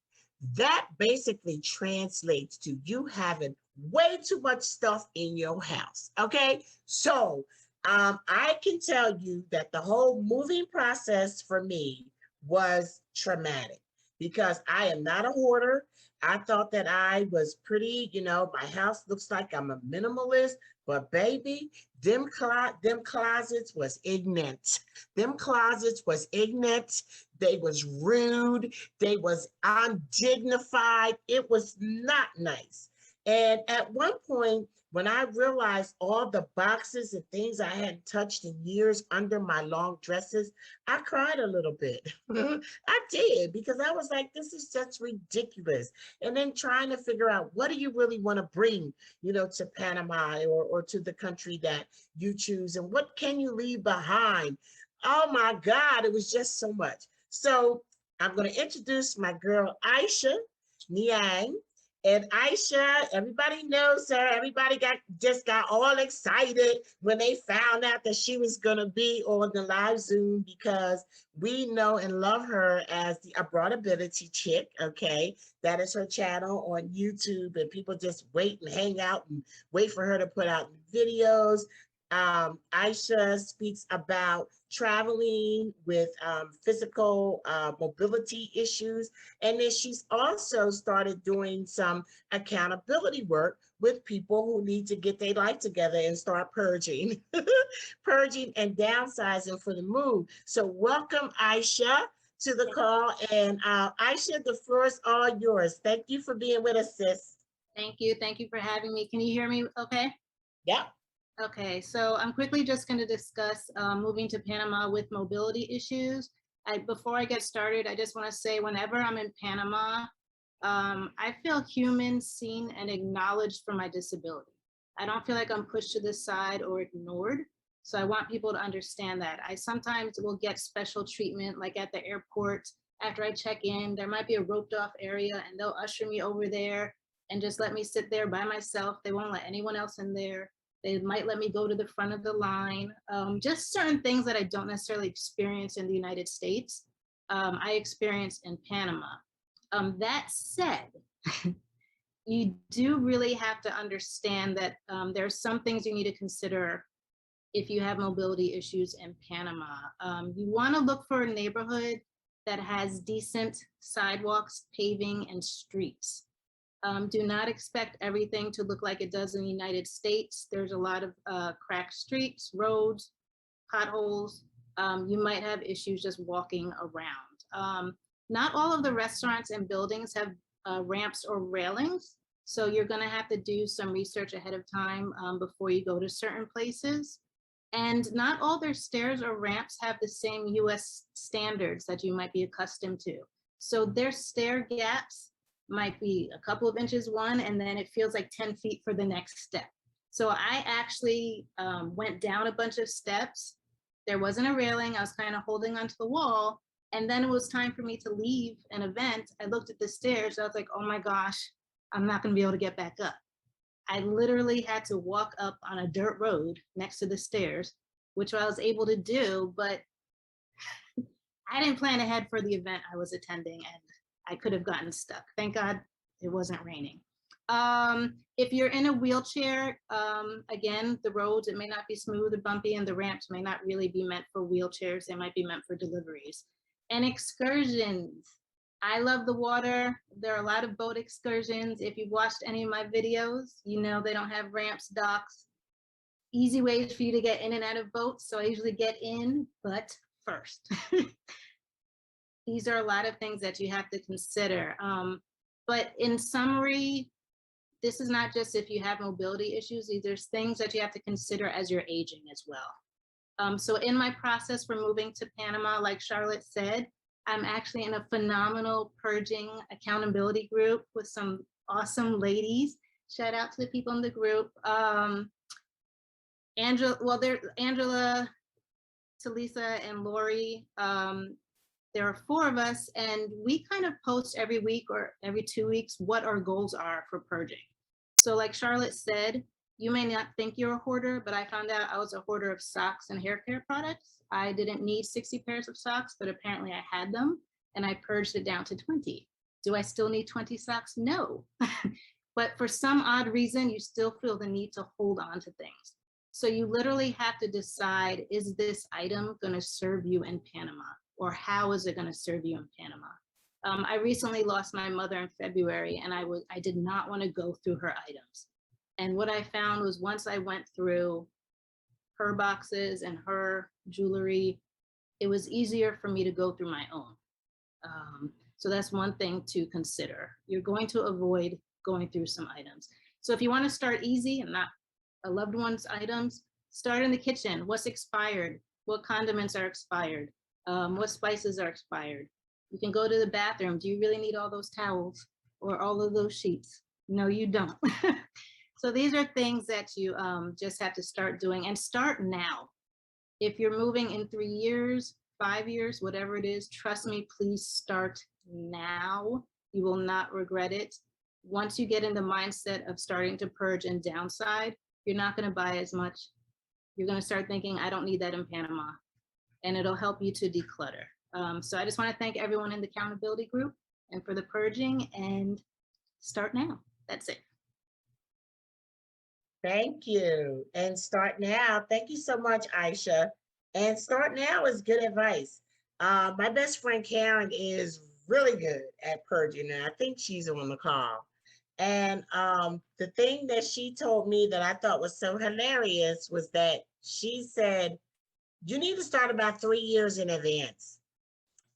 that basically translates to you having way too much stuff in your house. Okay, so I can tell you that the whole moving process for me was traumatic because I am not a hoarder. I thought that I was pretty, you know, my house looks like I'm a minimalist, but baby, them closets was ignorant. Them closets was ignorant. They was rude. They was undignified. It was not nice. And at one point, when I realized all the boxes and things I hadn't touched in years under my long dresses, I cried a little bit. I did, because I was like, this is just ridiculous. And then trying to figure out, what do you really want to bring, you know, to Panama or to the country that you choose, and what can you leave behind? Oh my God, it was just so much. So I'm going to introduce my girl, Aisha Niang. And Aisha, everybody knows her. Everybody just got all excited when they found out that she was going to be on the live Zoom, because we know and love her as the Abroadability Chick, okay? That is her channel on YouTube, and people just wait and hang out and wait for her to put out videos. Aisha speaks about traveling with physical mobility issues. And then she's also started doing some accountability work with people who need to get their life together and start purging, purging and downsizing for the move. So welcome, Aisha, to the call. And Aisha, the floor is all yours. Thank you for being with us, sis. Thank you. Thank you for having me. Can you hear me okay? Yeah. Okay, so I'm quickly just going to discuss moving to Panama with mobility issues. Before I get started, I just want to say, whenever I'm in Panama, I feel human, seen, and acknowledged for my disability. I don't feel like I'm pushed to the side or ignored. So I want people to understand that. I sometimes will get special treatment, like at the airport. After I check in, there might be a roped off area and they'll usher me over there and just let me sit there by myself. They won't let anyone else in there. They might let me go to the front of the line. Just certain things that I don't necessarily experience in the United States, I experience in Panama. That said, you do really have to understand that there are some things you need to consider if you have mobility issues in Panama. You want to look for a neighborhood that has decent sidewalks, paving, and streets. Do not expect everything to look like it does in the United States. There's a lot of cracked streets, roads, potholes. You might have issues just walking around. Not all of the restaurants and buildings have ramps or railings, so you're gonna have to do some research ahead of time before you go to certain places. And not all their stairs or ramps have the same US standards that you might be accustomed to. So their stair gaps might be a couple of inches one, and then it feels like 10 feet for the next step. So I actually went down a bunch of steps. There wasn't a railing. I was kind of holding onto the wall. And then it was time for me to leave an event. I looked at the stairs. I was like, oh my gosh, I'm not going to be able to get back up. I literally had to walk up on a dirt road next to the stairs, which I was able to do, but I didn't plan ahead for the event I was attending, and I could have gotten stuck. Thank God it wasn't raining. If you're in a wheelchair, again, the roads, it may not be smooth or bumpy, and the ramps may not really be meant for wheelchairs. They might be meant for deliveries. And excursions. I love the water. There are a lot of boat excursions. If you've watched any of my videos, you know they don't have ramps, docks, easy ways for you to get in and out of boats. So I usually get in, but first. These are a lot of things that you have to consider. But in summary, this is not just if you have mobility issues, there's things that you have to consider as you're aging as well. So in my process for moving to Panama, like Charlotte said, I'm actually in a phenomenal purging accountability group with some awesome ladies. Shout out to the people in the group. Angela, Talisa, and Lori. There are 4 of us, and we kind of post every week or every 2 weeks what our goals are for purging. So like Charlotte said, you may not think you're a hoarder, but I found out I was a hoarder of socks and hair care products. I didn't need 60 pairs of socks, but apparently I had them, and I purged it down to 20. Do I still need 20 socks? No. But for some odd reason, you still feel the need to hold on to things. So you literally have to decide, is this item going to serve you in Panama? Or how is it going to serve you in Panama? I recently lost my mother in February, and I did not want to go through her items. And what I found was once I went through her boxes and her jewelry, it was easier for me to go through my own. So that's one thing to consider. You're going to avoid going through some items. So if you want to start easy and not a loved one's items, start in the kitchen. What's expired? What condiments are expired? What spices are expired? You can go to the bathroom. Do you really need all those towels or all of those sheets? No, you don't. So these are things that you just have to start doing, and start now. If you're moving in 3 years, 5 years, whatever it is, trust me, please start now. You will not regret it. Once you get in the mindset of starting to purge and downside, you're not going to buy as much. You're going to start thinking, I don't need that in Panama. And it'll help you to declutter. So I just want to thank everyone in the accountability group and for the purging, and start now. That's it. Thank you. And start now. Thank you so much, Aisha. And start now is good advice. My best friend Karen is really good at purging, and I think she's on the call. And the thing that she told me that I thought was so hilarious was that she said, you need to start about 3 years in advance.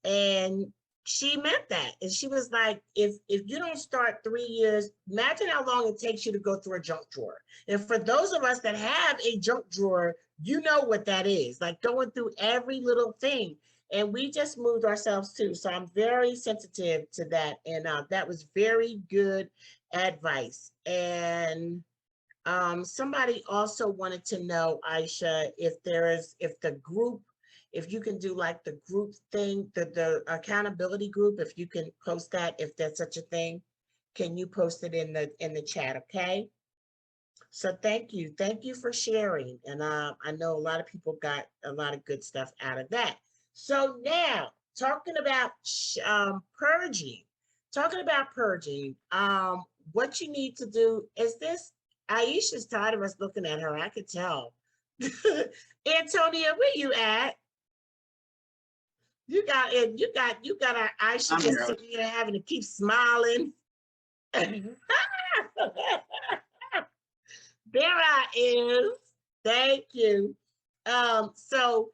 And she meant that. And she was like, if you don't start 3 years, imagine how long it takes you to go through a junk drawer. And for those of us that have a junk drawer, you know what that is, like going through every little thing. And we just moved ourselves too. So I'm very sensitive to that. And that was very good advice. And somebody also wanted to know, Aisha, if you can do like the group thing, the accountability group, if you can post that, if there's such a thing, can you post it in the chat, okay? So thank you for sharing. And I know a lot of people got a lot of good stuff out of that. So now, talking about purging, what you need to do is this. Aisha's tired of us looking at her. I could tell. Antonia, where you at? You got our Aisha just sitting here having to keep smiling. There I is. Thank you. So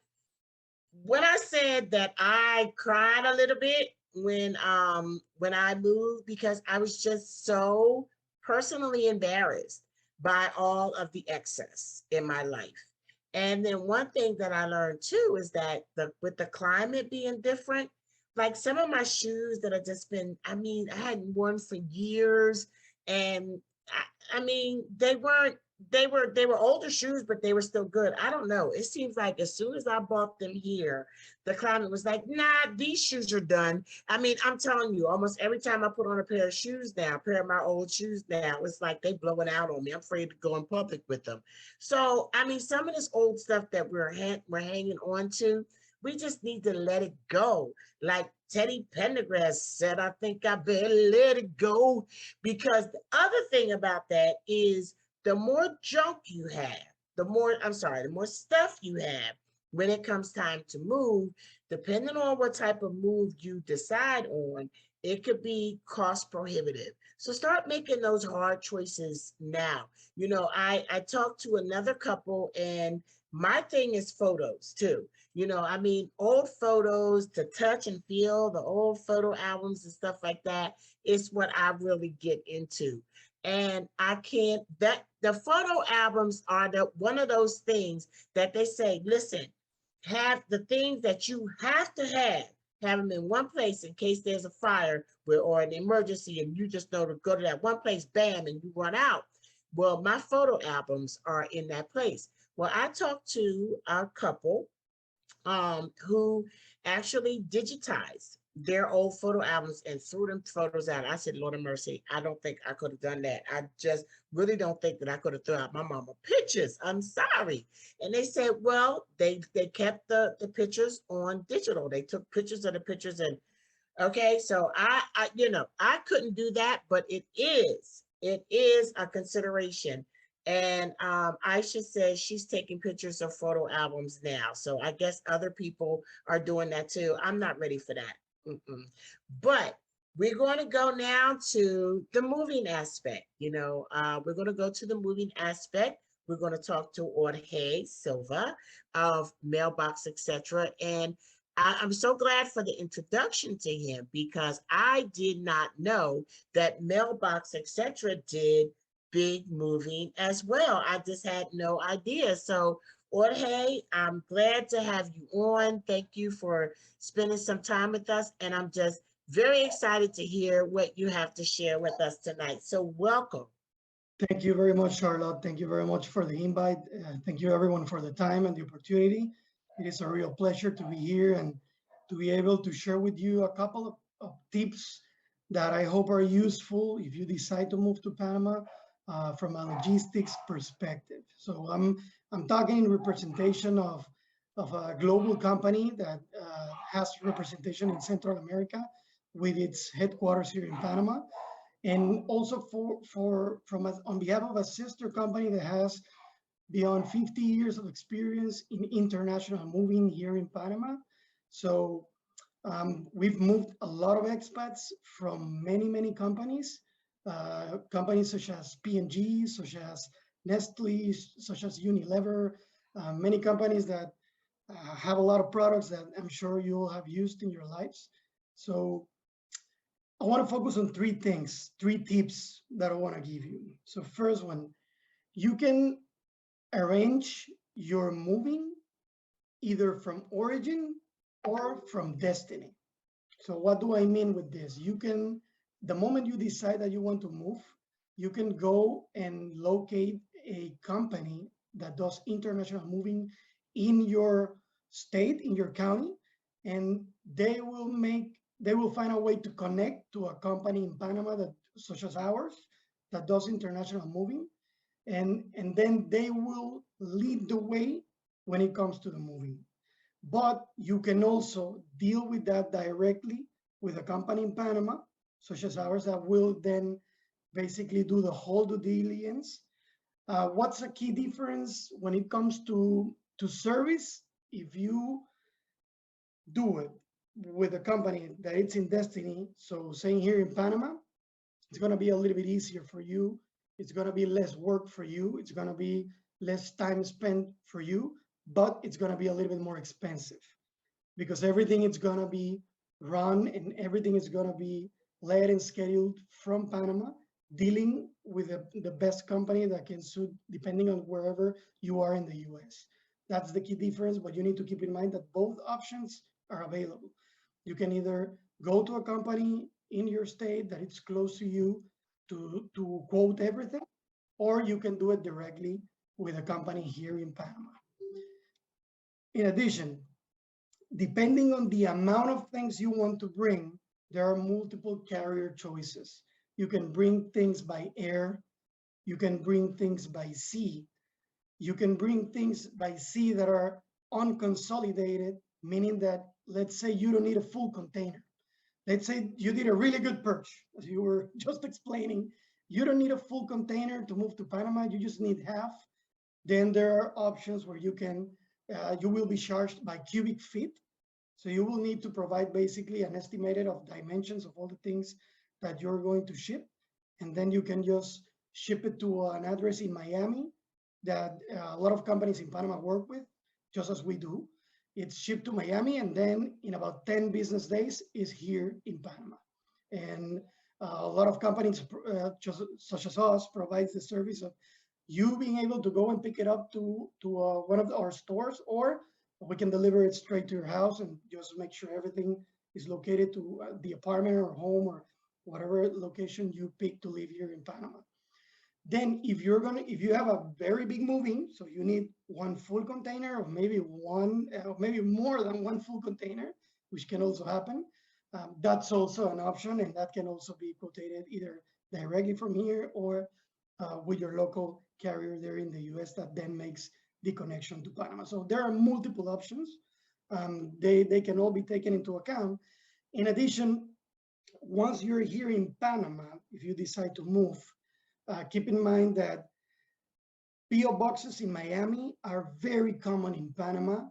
when I said that I cried a little bit when I moved, because I was just so personally embarrassed by all of the excess in my life. And then one thing that I learned too is that with the climate being different, like some of my shoes that have just been, I hadn't worn for years, and I mean, they were older shoes, but they were still good. I don't know. It seems like as soon as I bought them here, the climate was like, nah, these shoes are done. I mean, I'm telling you, almost every time I put on a pair of shoes now, a pair of my old shoes now, it's like they blowing out on me. I'm afraid to go in public with them. So, I mean, some of this old stuff that we're hanging on to, we just need to let it go. Like Teddy Pendergrass said, I think I better let it go. Because the other thing about that is the more junk you have, the more stuff you have, when it comes time to move, depending on what type of move you decide on, it could be cost prohibitive. So start making those hard choices now. You know, I talked to another couple, and my thing is photos too. You know, I mean, old photos to touch and feel, the old photo albums and stuff like that is what I really get into. And I can't, that the photo albums are one of those things that they say, listen, have the things that you have to have them in one place in case there's a fire or an emergency, and you just know to go to that one place, bam, and you run out. Well, my photo albums are in that place. Well, I talked to a couple who actually digitized their old photo albums and threw them photos out. I said, Lord of mercy, I don't think I could have done that. I just really don't think that I could have thrown out my mama pictures. I'm sorry. And they said, well, they kept the pictures on digital. They took pictures of the pictures, and okay, so I you know, I couldn't do that, but it is a consideration. And Aisha says she's taking pictures of photo albums now. So I guess other people are doing that too. I'm not ready for that. But we're going to go now to the moving aspect. You know, we're going to go to the moving aspect. We're going to talk to Jorge Silva of Mailbox, etc. And I'm so glad for the introduction to him, because I did not know that Mailbox, etc. did big moving as well. I just had no idea. So Jorge, I'm glad to have you on. Thank you for spending some time with us. And I'm just very excited to hear what you have to share with us tonight. So welcome. Thank you very much, Charlotte. Thank you very much for the invite. Thank you everyone for the time and the opportunity. It is a real pleasure to be here and to be able to share with you a couple of tips that I hope are useful if you decide to move to Panama from a logistics perspective. So I'm talking in representation of a global company that has representation in Central America with its headquarters here in Panama. And also on behalf of a sister company that has beyond 50 years of experience in international moving here in Panama. So we've moved a lot of expats from many companies, companies such as P&G, such as Nestle, such as Unilever, many companies that have a lot of products that I'm sure you'll have used in your lives. So I want to focus on three things, three tips that I want to give you. So first one, you can arrange your moving either from origin or from destiny. So what do I mean with this? You can, the moment you decide that you want to move, you can go and locate a company that does international moving in your state, in your county, and they will find a way to connect to a company in Panama that, such as ours, that does international moving. And then they will lead the way when it comes to the moving. But you can also deal with that directly with a company in Panama, such as ours, that will then basically do the whole due diligence. What's a key difference when it comes to service? If you do it with a company that it's in destiny, so saying here in Panama, it's going to be a little bit easier for you. It's going to be less work for you. It's going to be less time spent for you, but it's going to be a little bit more expensive because everything is going to be run and everything is going to be led and scheduled from Panama, dealing with the best company that can suit depending on wherever you are in the US. That's the key difference, but you need to keep in mind that both options are available. You can either go to a company in your state that it's close to you to quote everything, or you can do it directly with a company here in Panama. In addition, depending on the amount of things you want to bring, there are multiple carrier choices. You can bring things by air, you can bring things by sea, you can bring things by sea that are unconsolidated, meaning that, let's say you don't need a full container. Let's say you did a really good purge, as you were just explaining. You don't need a full container to move to Panama, you just need half. Then there are options where you can you will be charged by cubic feet. So you will need to provide basically an estimated of dimensions of all the things that you're going to ship. And then you can just ship it to an address in Miami that a lot of companies in Panama work with, just as we do. It's shipped to Miami, and then in about 10 business days is here in Panama. And a lot of companies, just such as us, provides the service of you being able to go and pick it up to one of our stores, or we can deliver it straight to your house and just make sure everything is located to the apartment or home or whatever location you pick to live here in Panama. Then if you have a very big moving, so you need one full container or maybe more than one full container, which can also happen. That's also an option, and that can also be quoted either directly from here or with your local carrier there in the US that then makes the connection to Panama. So there are multiple options. They can all be taken into account. In addition, once you're here in Panama, if you decide to move, keep in mind that PO boxes in Miami are very common in Panama.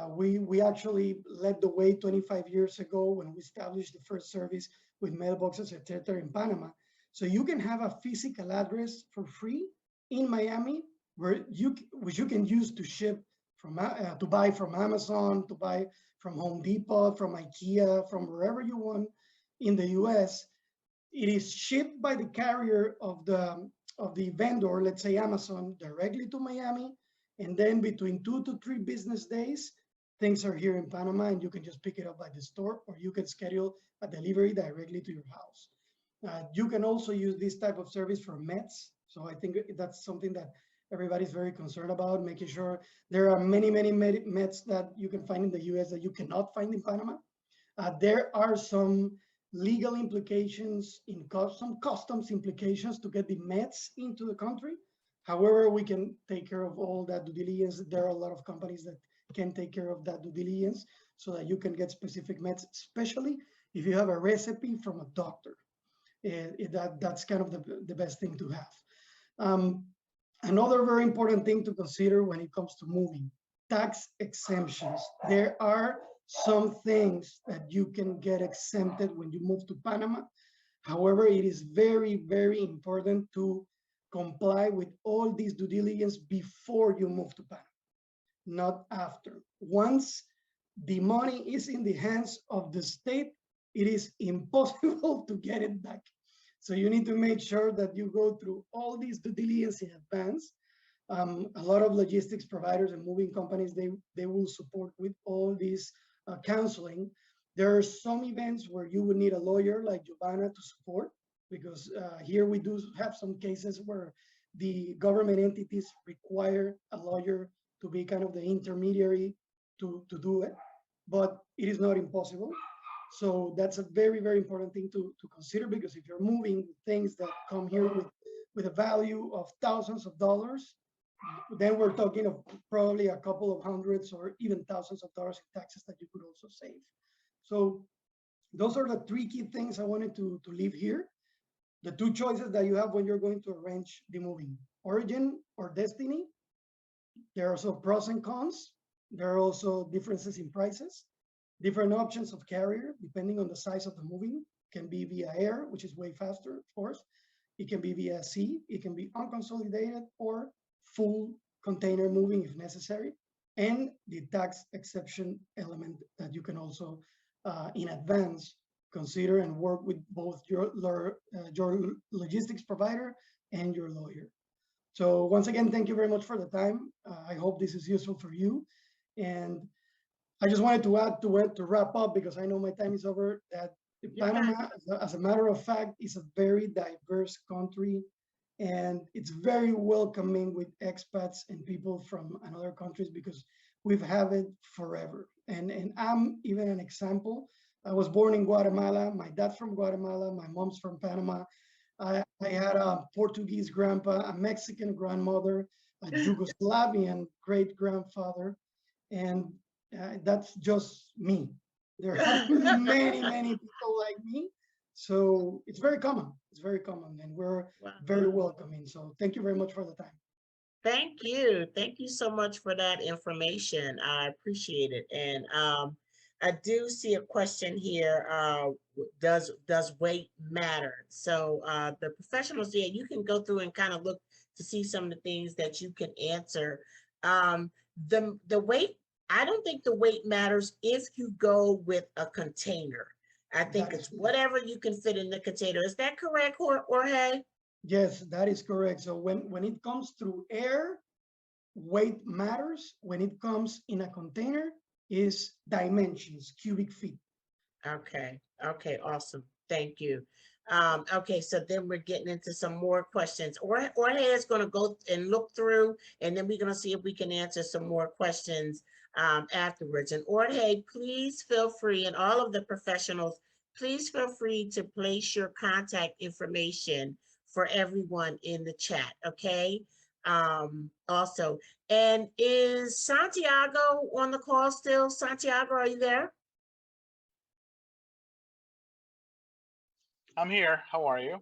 We actually led the way 25 years ago when we established the first service with mailboxes, etc. in Panama. So you can have a physical address for free in Miami, which you can use to ship from, to buy from Amazon, to buy from Home Depot, from IKEA, from wherever you want in the US. It is shipped by the carrier of the vendor, let's say Amazon, directly to Miami, and then between 2 to 3 business days, things are here in Panama, and you can just pick it up by the store, or you can schedule a delivery directly to your house. You can also use this type of service for meds. So I think that's something that everybody's very concerned about, making sure there are many meds that you can find in the US that you cannot find in Panama. There are some legal implications, some customs implications to get the meds into the country. However, we can take care of all that due diligence. There are a lot of companies that can take care of that due diligence so that you can get specific meds, especially if you have a recipe from a doctor. That's kind of the best thing to have. Another very important thing to consider when it comes to moving, tax exemptions. There are some things that you can get exempted when you move to Panama. However, it is very important to comply with all these due diligence before you move to Panama, not after. Once the money is in the hands of the state, it is impossible to get it back. So you need to make sure that you go through all these due diligence in advance. A lot of logistics providers and moving companies, they will support with all these counseling. There are some events where you would need a lawyer like Giovanna to support, because here we do have some cases where the government entities require a lawyer to be kind of the intermediary to do it, but it is not impossible. So that's a very important thing to consider, because if you're moving things that come here with a value of thousands of dollars, then we're talking of probably a couple of hundreds or even thousands of dollars in taxes that you could also save. So those are the 3 key things I wanted to leave here. The 2 choices that you have when you're going to arrange the moving: origin or destiny. There are also pros and cons. There are also differences in prices, different options of carrier depending on the size of the moving. It can be via air, which is way faster, of course. It can be via sea. It can be unconsolidated or full container moving if necessary, and the tax exception element that you can also in advance consider and work with both your logistics provider and your lawyer. So once again, thank you very much for the time. I hope this is useful for you. And I just wanted to add to it to wrap up, because I know my time is over, that Panama, as a matter of fact, is a very diverse country, and it's very welcoming with expats and people from other countries, because we've had it forever. And I'm even an example. I was born in Guatemala. My dad's from Guatemala. My mom's from Panama. I had a Portuguese grandpa, a Mexican grandmother, a Yugoslavian great-grandfather, and that's just me. There are many people like me. So it's very common. It's very common, and we're very welcoming. So thank you very much for the time. Thank you. Thank you so much for that information. I appreciate it. And I do see a question here. Does weight matter? So the professionals, yeah, you can go through and kind of look to see some of the things that you can answer. The weight, I don't think the weight matters if you go with a container. I think it's whatever you can fit in the container. Is that correct, Jorge? Yes, that is correct. So when it comes through air, weight matters. When it comes in a container, is dimensions, cubic feet. Okay, okay, awesome. Thank you. Okay, so then we're getting into some more questions. Jorge is going to go and look through, and then we're going to see if we can answer some more questions afterwards. And Jorge, please feel free, and all of the professionals, please feel free to place your contact information for everyone in the chat, okay? Also, and is Santiago on the call still? Santiago, are you there? I'm here. How are you?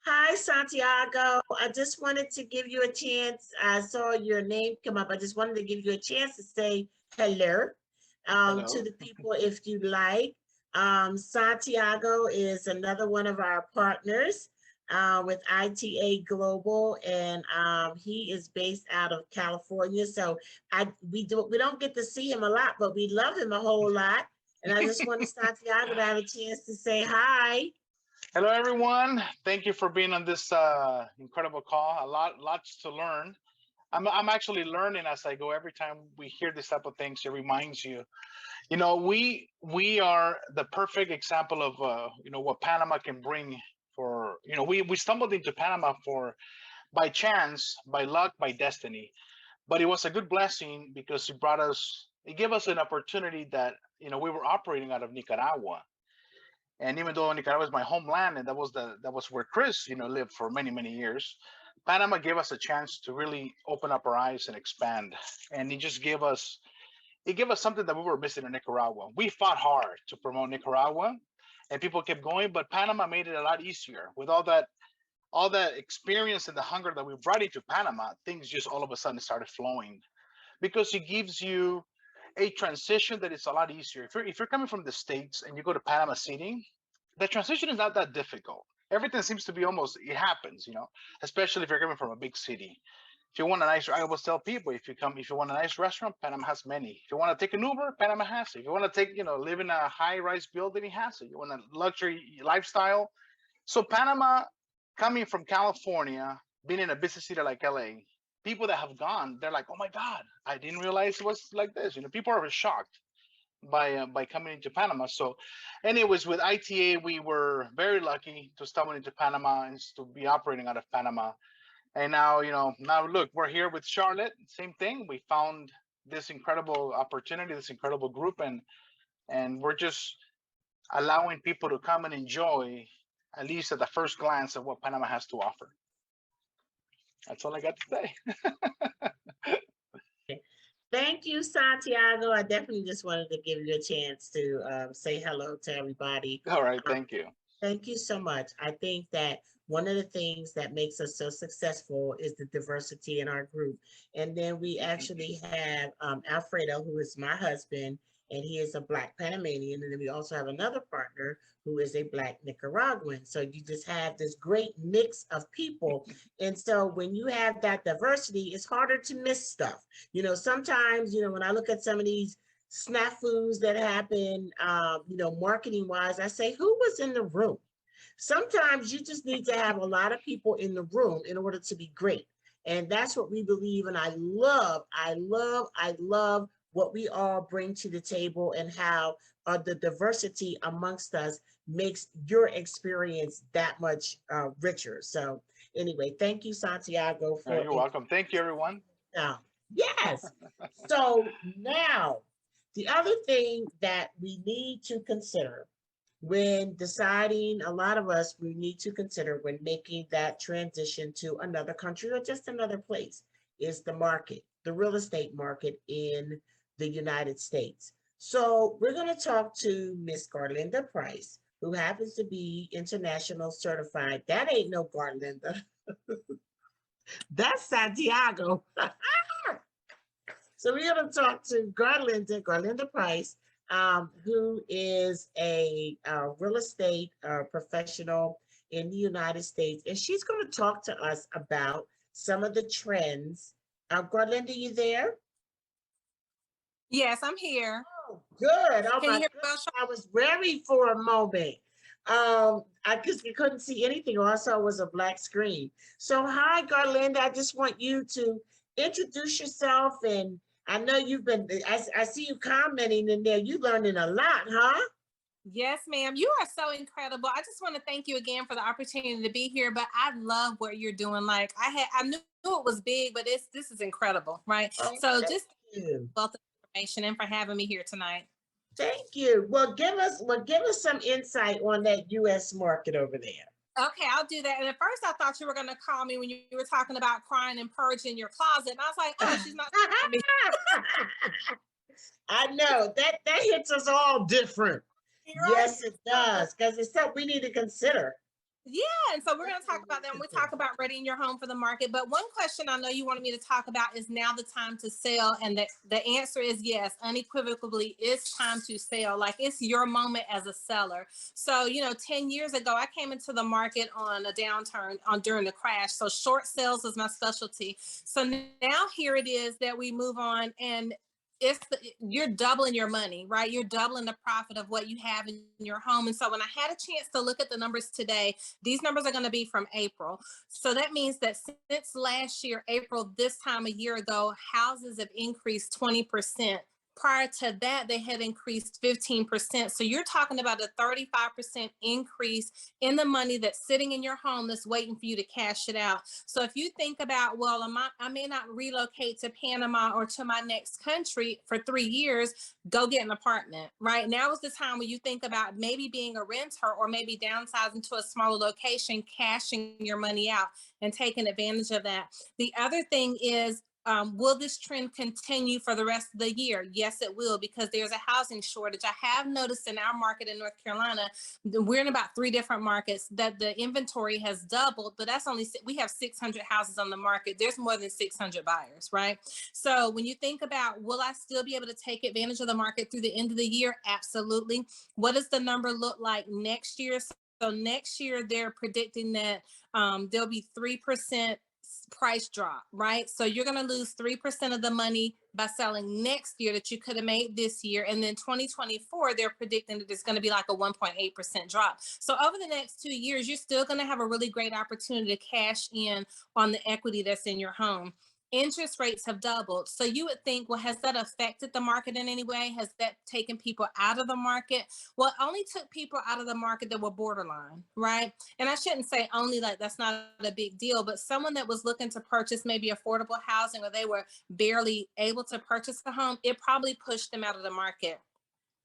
Hi, Santiago. I just wanted to give you a chance. I saw your name come up. I just wanted to give you a chance to say hello, to the people if you like. Santiago is another one of our partners with ITA Global, and he is based out of California. So we don't get to see him a lot, but we love him a whole lot. And I just wanted Santiago to have a chance to say hi. Hello, everyone. Thank you for being on this incredible call. Lots to learn. I'm actually learning as I go. Every time we hear this type of things, it reminds you. You know, we are the perfect example of you know, what Panama can bring. For, you know, we stumbled into Panama by chance, by luck, by destiny. But it was a good blessing because it gave us an opportunity that, you know, we were operating out of Nicaragua. And even though Nicaragua is my homeland, and that was where Chris, you know, lived for many, many years, Panama gave us a chance to really open up our eyes and expand. And it gave us something that we were missing in Nicaragua. We fought hard to promote Nicaragua, and people kept going, but Panama made it a lot easier. With all that experience and the hunger that we brought into Panama, things just all of a sudden started flowing, because it gives you a transition that is a lot easier. If you're coming from the States and you go to Panama City, the transition is not that difficult. Everything seems to be it happens, you know, especially if you're coming from a big city. If you want I always tell people, if you want a nice restaurant, Panama has many. If you want to take an Uber, Panama has it. If you want to take, you know, live in a high-rise building, it has it. You want a luxury lifestyle. So Panama, coming from California, being in a busy city like LA, people that have gone, they're like, oh my God, I didn't realize it was like this. You know, people are shocked by coming into Panama. So anyways, with ITA, we were very lucky to stumble into Panama and to be operating out of Panama. And now, you know, look, we're here with Charlotte, same thing. We found this incredible opportunity, this incredible group, and we're just allowing people to come and enjoy, at least at the first glance, of what Panama has to offer. That's all I got to say. Thank you, Santiago. I definitely just wanted to give you a chance to say hello to everybody. All right, thank you. Thank you so much. I think that one of the things that makes us so successful is the diversity in our group. And then we actually have Alfredo, who is my husband, and he is a Black Panamanian. And then we also have another partner who is a Black Nicaraguan. So you just have this great mix of people. And so when you have that diversity, it's harder to miss stuff. You know, sometimes, you know, when I look at some of these snafus that happen, you know, marketing wise, I say, who was in the room? Sometimes you just need to have a lot of people in the room in order to be great. And that's what we believe. And I love what we all bring to the table, and how the diversity amongst us makes your experience that much richer. So anyway, thank you, Santiago. You're welcome. Thank you, everyone. Yes. So now, the other thing that we need to consider when deciding, a lot of us, we need to consider when making that transition to another country or just another place, is the market, the real estate market in the United States. So we're going to talk to Miss Garlinda Price, who happens to be international certified. That ain't no Garlinda. That's Santiago. So we're going to talk to Garlinda Price, who is a real estate professional in the United States. And she's going to talk to us about some of the trends. Garlinda, you there? Yes, I'm here. Oh, good. Oh, Can my you hear me goodness. well, I was worried for a moment. I just couldn't see anything. Also, it was a black screen. So, hi, Garlinda. I just want you to introduce yourself. And I know you've been, I see you commenting in there. You learning a lot, huh? Yes, ma'am. You are so incredible. I just want to thank you again for the opportunity to be here. But I love what you're doing. Like I knew it was big, but this is incredible, right? Oh, So thank just you. wealth of information and for having me here tonight. Thank you. Well, give us some insight on that U.S. market over there. Okay, I'll do that. And at first I thought you were going to call me when you were talking about crying and purging your closet. And I was like, oh, she's not. I know that hits us all different. Yes, it does, because it's something we need to consider. Yeah, and so we're going to talk about that when we talk about readying your home for the market. But one question I know you wanted me to talk about is now the time to sell, and the answer is yes, unequivocally, it's time to sell. Like it's your moment as a seller. So 10 years ago, I came into the market on a downturn during the crash. So short sales is my specialty. So now here it is that we move on, and you're doubling your money, right? You're doubling the profit of what you have in your home. And so when I had a chance to look at the numbers today, these numbers are going to be from April. So that means that since last year, April, this time a year ago, houses have increased 20%. Prior to that, they had increased 15%. So you're talking about a 35% increase in the money that's sitting in your home that's waiting for you to cash it out. So if you think about, well, I may not relocate to Panama or to my next country for 3 years, go get an apartment. Right now is the time when you think about maybe being a renter or maybe downsizing to a smaller location, cashing your money out and taking advantage of that. The other thing is, will this trend continue for the rest of the year? Yes, it will, because there's a housing shortage. I have noticed in our market in North Carolina, we're in about 3 different markets, that the inventory has doubled, but we have 600 houses on the market. There's more than 600 buyers, right? So when you think about, will I still be able to take advantage of the market through the end of the year? Absolutely. What does the number look like next year? So next year, they're predicting that there'll be 3% price drop, right? So you're going to lose 3% of the money by selling next year that you could have made this year. And then 2024, they're predicting that it's going to be like a 1.8% drop. So over the next 2 years, you're still going to have a really great opportunity to cash in on the equity that's in your home. Interest rates have doubled. So you would think, well, has that affected the market in any way? Has that taken people out of the market? Well, it only took people out of the market that were borderline, right? And I shouldn't say only, like that's not a big deal, but someone that was looking to purchase maybe affordable housing, or they were barely able to purchase a home, it probably pushed them out of the market.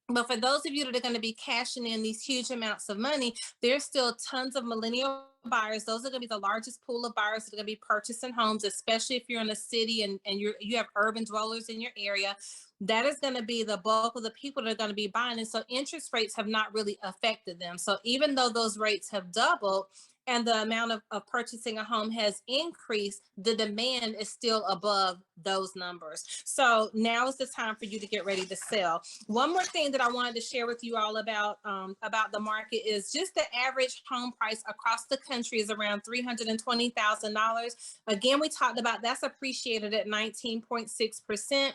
But for those of you that are going to be cashing in these huge amounts of money, there's still tons of millennial buyers. Those are going to be the largest pool of buyers that are going to be purchasing homes, especially if you're in a city and you have urban dwellers in your area. That is going to be the bulk of the people that are going to be buying. And so interest rates have not really affected them. So even though those rates have doubled and the amount of purchasing a home has increased, the demand is still above those numbers. So now is the time for you to get ready to sell. One more thing that I wanted to share with you all about the market is just the average home price across the country is around $320,000. Again, we talked about that's appreciated at 19.6%.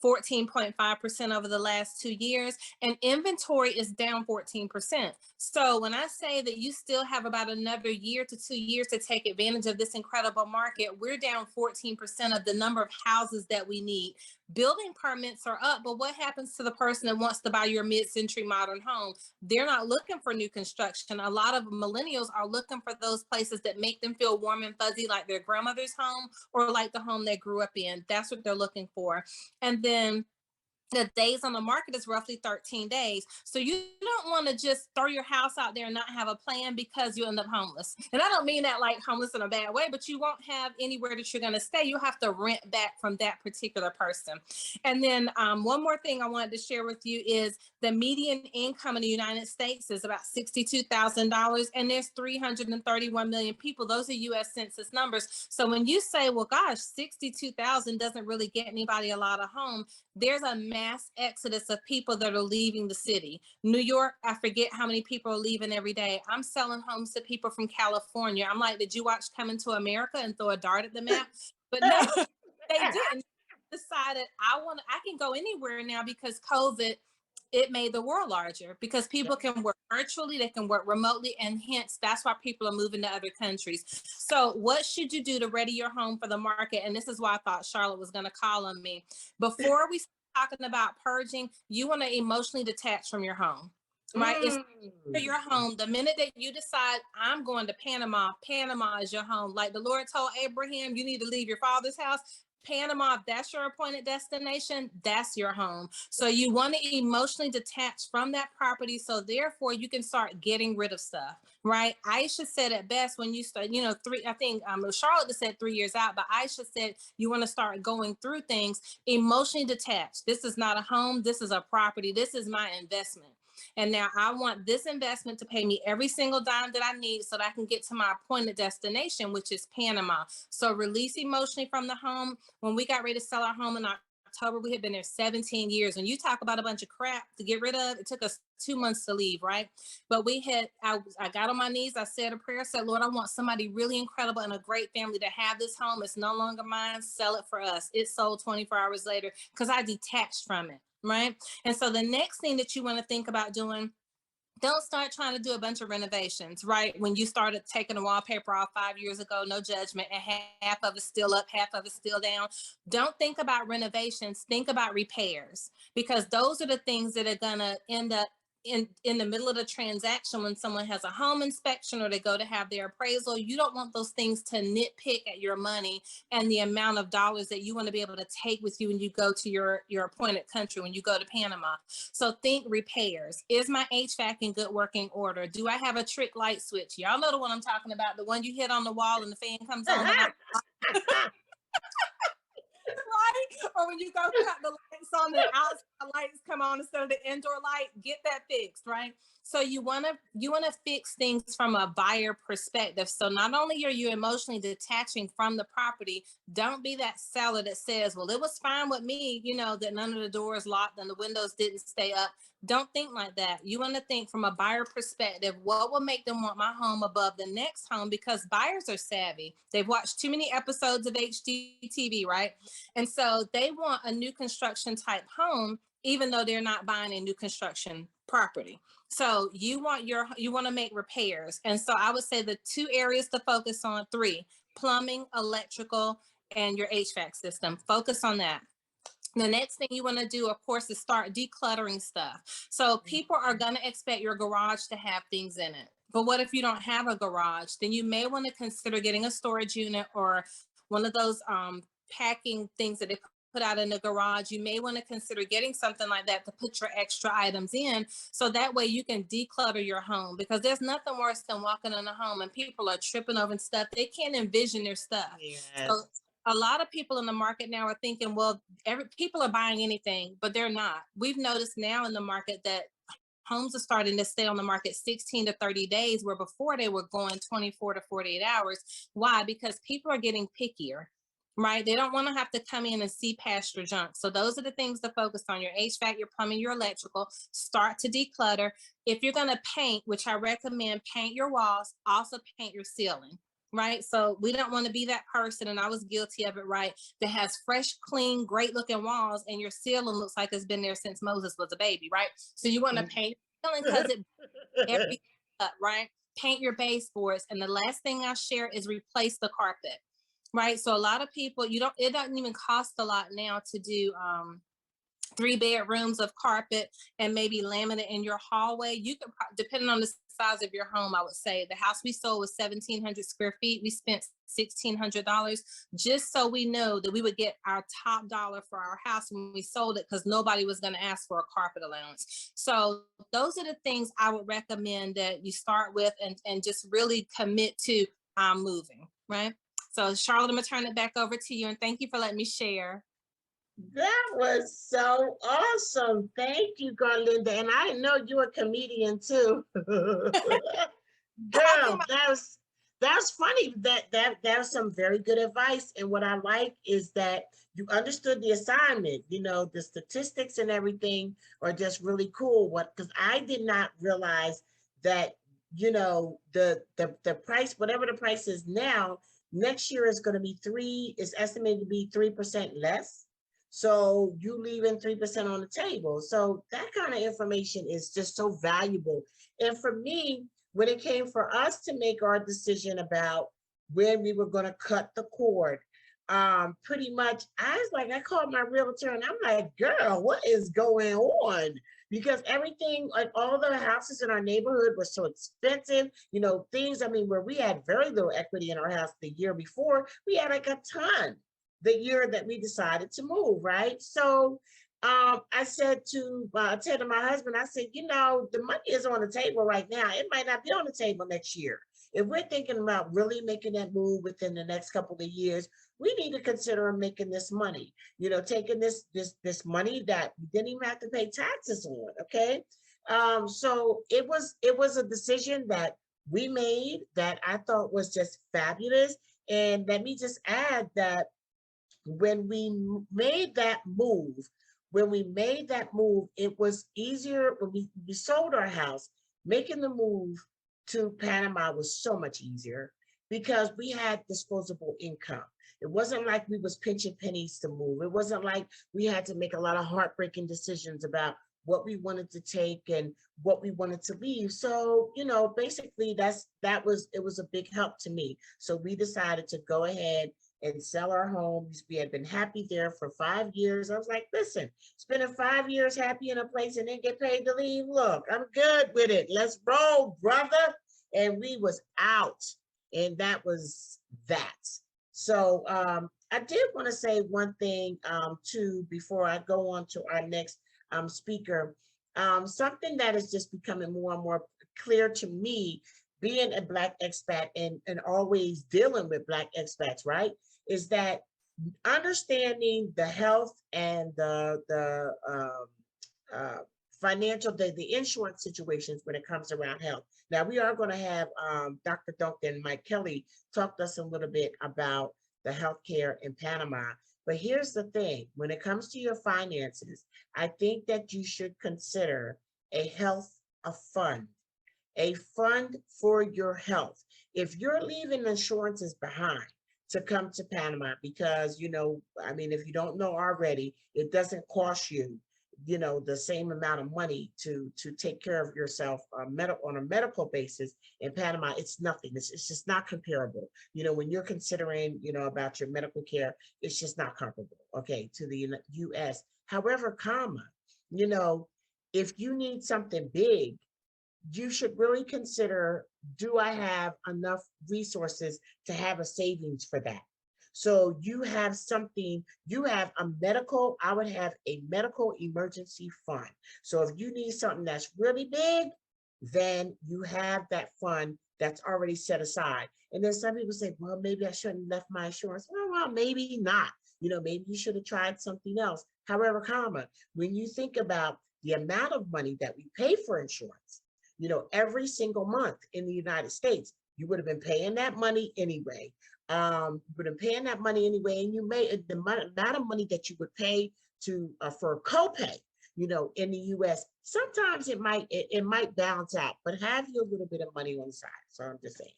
14.5% over the last 2 years, and inventory is down 14%. So when I say that you still have about another year to 2 years to take advantage of this incredible market, we're down 14% of the number of houses that we need. Building permits are up, but what happens to the person that wants to buy your mid-century modern home? They're not looking for new construction. A lot of millennials are looking for those places that make them feel warm and fuzzy, like their grandmother's home or like the home they grew up in. That's what they're looking for. And then the days on the market is roughly 13 days. So you don't want to just throw your house out there and not have a plan because you end up homeless. And I don't mean that like homeless in a bad way, but you won't have anywhere that you're going to stay. You have to rent back from that particular person. And then one more thing I wanted to share with you is the median income in the United States is about $62,000, and there's 331 million people. Those are US Census numbers. So when you say, well, gosh, 62,000 doesn't really get anybody a lot of home, there's a mass exodus of people that are leaving the city. New York, I forget how many people are leaving every day. I'm selling homes to people from California. I'm like, did you watch Coming to America and throw a dart at the map? But no, they didn't. Decided I can go anywhere now because COVID, it made the world larger because people can work virtually, they can work remotely, and hence that's why people are moving to other countries. So what should you do to ready your home for the market? And this is why I thought Charlotte was going to call on me. Before we start talking about purging, you want to emotionally detach from your home, right? It's your home. The minute that you decide I'm going to Panama, Panama is your home. Like the Lord told Abraham, you need to leave your father's house. Panama, if that's your appointed destination, that's your home. So you want to emotionally detach from that property. So therefore you can start getting rid of stuff, right? Aisha said it best when you start, I think Charlotte said 3 years out, but Aisha said you want to start going through things emotionally detached. This is not a home. This is a property. This is my investment. And now I want this investment to pay me every single dime that I need so that I can get to my appointed destination, which is Panama. So release emotionally from the home. When we got ready to sell our home in October, we had been there 17 years. When you talk about a bunch of crap to get rid of, it took us 2 months to leave, right? But I got on my knees, I said a prayer, said, Lord, I want somebody really incredible and a great family to have this home. It's no longer mine, sell it for us. It sold 24 hours later because I detached from it. Right. And so the next thing that you want to think about doing, don't start trying to do a bunch of renovations, right? When you started taking the wallpaper off 5 years ago, no judgment, and half of it's still up, half of it's still down. Don't think about renovations, think about repairs, because those are the things that are gonna end up in the middle of the transaction when someone has a home inspection or they go to have their appraisal. You don't want those things to nitpick at your money and the amount of dollars that you want to be able to take with you when you go to your appointed country, when you go to Panama. So think repairs. Is my HVAC in good working order? Do I have a trick light switch? Y'all know the one I'm talking about, the one you hit on the wall and the fan comes on. Right? Or when you go cut the lights on, the outside lights come on instead of the indoor light, get that fixed, right? So you want to fix things from a buyer perspective. So not only are you emotionally detaching from the property, don't be that seller that says, well, it was fine with me, that none of the doors locked and the windows didn't stay up. Don't think like that. You want to think from a buyer perspective, what will make them want my home above the next home? Because buyers are savvy. They've watched too many episodes of HGTV, right? And so they want a new construction type home, even though they're not buying a new construction property. So you want to make repairs. And so I would say the 2 areas to focus on, 3, plumbing, electrical, and your HVAC system. Focus on that. The next thing you want to do, of course, is start decluttering stuff. So people are going to expect your garage to have things in it. But what if you don't have a garage? Then you may want to consider getting a storage unit or one of those packing things that they put out in the garage. You may want to consider getting something like that to put your extra items in. So that way you can declutter your home, because there's nothing worse than walking in a home and people are tripping over stuff. They can't envision their stuff. Yes. So a lot of people in the market now are thinking, well, people are buying anything, but they're not. We've noticed now in the market that homes are starting to stay on the market 16 to 30 days, where before they were going 24 to 48 hours. Why? Because people are getting pickier, right? They don't want to have to come in and see past your junk. So those are the things to focus on: your HVAC, your plumbing, your electrical. Start to declutter. If you're going to paint, which I recommend, paint your walls, also paint your ceiling. Right? So we don't want to be that person, and I was guilty of it, right, that has fresh, clean, great looking walls and your ceiling looks like it's been there since Moses was a baby, right? So you want to paint your ceiling because it everything up, right? Paint your baseboards. And the last thing I share is replace the carpet, right? So a lot of people, it doesn't even cost a lot now to do 3 bedrooms of carpet and maybe laminate in your hallway, you could, depending on the size of your home, I would say the house we sold was 1,700 square feet. We spent $1,600 just so we know that we would get our top dollar for our house when we sold it, because nobody was going to ask for a carpet allowance. So those are the things I would recommend that you start with and just really commit to moving, right? So Charlotte, I'm gonna turn it back over to you, and thank you for letting me share. That was so awesome. Thank you, Garlinda. And I didn't know you were a comedian too. Girl, that's funny. That was some very good advice. And what I like is that you understood the assignment. You know, the statistics and everything are just really cool. Because I did not realize that, you know, the price, whatever the price is now, next year is going to be is estimated to be 3% less. So you leaving 3% on the table. So that kind of information is just so valuable. And for me, when it came for us to make our decision about when we were going to cut the cord, pretty much I called my realtor and I'm like, girl, what is going on? Because everything, like all the houses in our neighborhood were so expensive, you know, things, I mean, where we had very little equity in our house the year before, we had like a ton the year that we decided to move, right? So I said to my husband, I said, you know, the money is on the table right now. It might not be on the table next year. If we're thinking about really making that move within the next couple of years, we need to consider making this money, you know, taking this money that we didn't even have to pay taxes on, okay? So it was a decision that we made that I thought was just fabulous. And let me just add that when we made that move, it was easier when we sold our house. Making the move to Panama was so much easier because we had disposable income. It wasn't like we was pinching pennies to move. It wasn't like we had to make a lot of heartbreaking decisions about what we wanted to take and what we wanted to leave. So, you know, basically it was a big help to me. So we decided to go ahead and sell our homes. We had been happy there for 5 years. I was like, listen, spending 5 years happy in a place and then get paid to leave. Look, I'm good with it. Let's roll, brother. And we was out. And that was that. So I did want to say one thing too, before I go on to our next speaker. Something that is just becoming more and more clear to me, being a Black expat and always dealing with Black expats, right, is that understanding the health and the financial, the insurance situations when it comes around health. Now, we are going to have Dr. Duncan and Mike Kelly talk to us a little bit about the healthcare in Panama. But here's the thing, when it comes to your finances, I think that you should consider a fund for your health. If you're leaving insurances behind to come to Panama, because, you know, I mean, if you don't know already, it doesn't cost you, you know, the same amount of money to take care of yourself on a medical basis in Panama. It's nothing. It's just not comparable. You know, when you're considering, you know, about your medical care, it's just not comparable, okay, to the US. However, you know, if you need something big, you should really consider, do I have enough resources to have a savings for that? So you have something, I would have a medical emergency fund. So if you need something that's really big, then you have that fund that's already set aside. And then some people say, well, maybe I shouldn't have left my insurance. Well, maybe not. You know, maybe you should have tried something else. However, when you think about the amount of money that we pay for insurance, you know, every single month in the United States, you would have been paying that money anyway. And you made the amount of money that you would pay for a copay, you know, in the US, sometimes it might balance out, but have you a little bit of money on the side. So I'm just saying.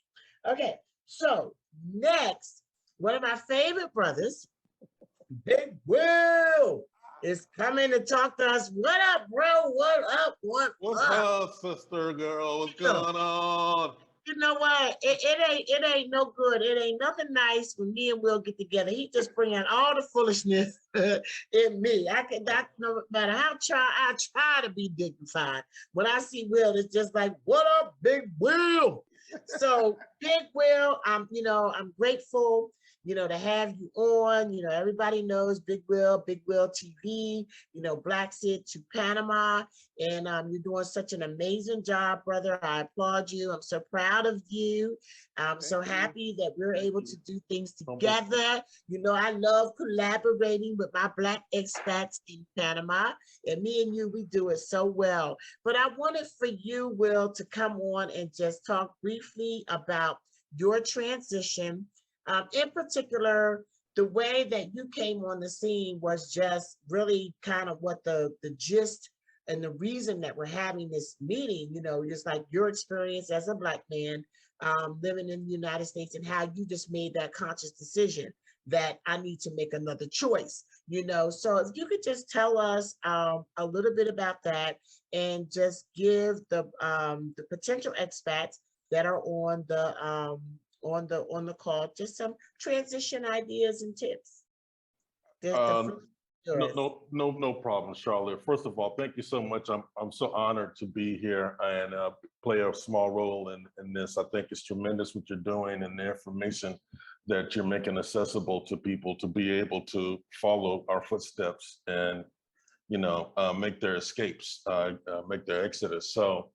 Okay, so next, one of my favorite brothers, Big Will, is coming to talk to us. What up, bro? What up? What's up, sister girl? What's going on? You know what? It ain't no good. It ain't nothing nice when me and Will get together. He just bring out all the foolishness in me. No matter how I try to be dignified. When I see Will, it's just like, what up, Big Will? So Big Will, I'm grateful, to have you on. Everybody knows Big Will TV, Blaxit to Panama. And you're doing such an amazing job, brother. I applaud you. I'm so proud of you. I'm so happy that we're able to do things together. I love collaborating with my Black expats in Panama. And me and you, we do it so well. But I wanted for you, Will, to come on and just talk briefly about your transition. In particular, the way that you came on the scene was just really kind of what the gist and the reason that we're having this meeting, just like your experience as a Black man living in the United States and how you just made that conscious decision that I need to make another choice, So if you could just tell us a little bit about that and just give the potential expats that are on the call just some transition ideas and tips. No problem, Charlotte. First of all, thank you so much. I'm so honored to be here and play a small role in this. I think it's tremendous what you're doing and the information that you're making accessible to people to be able to follow our footsteps and make their escapes, make their exodus. So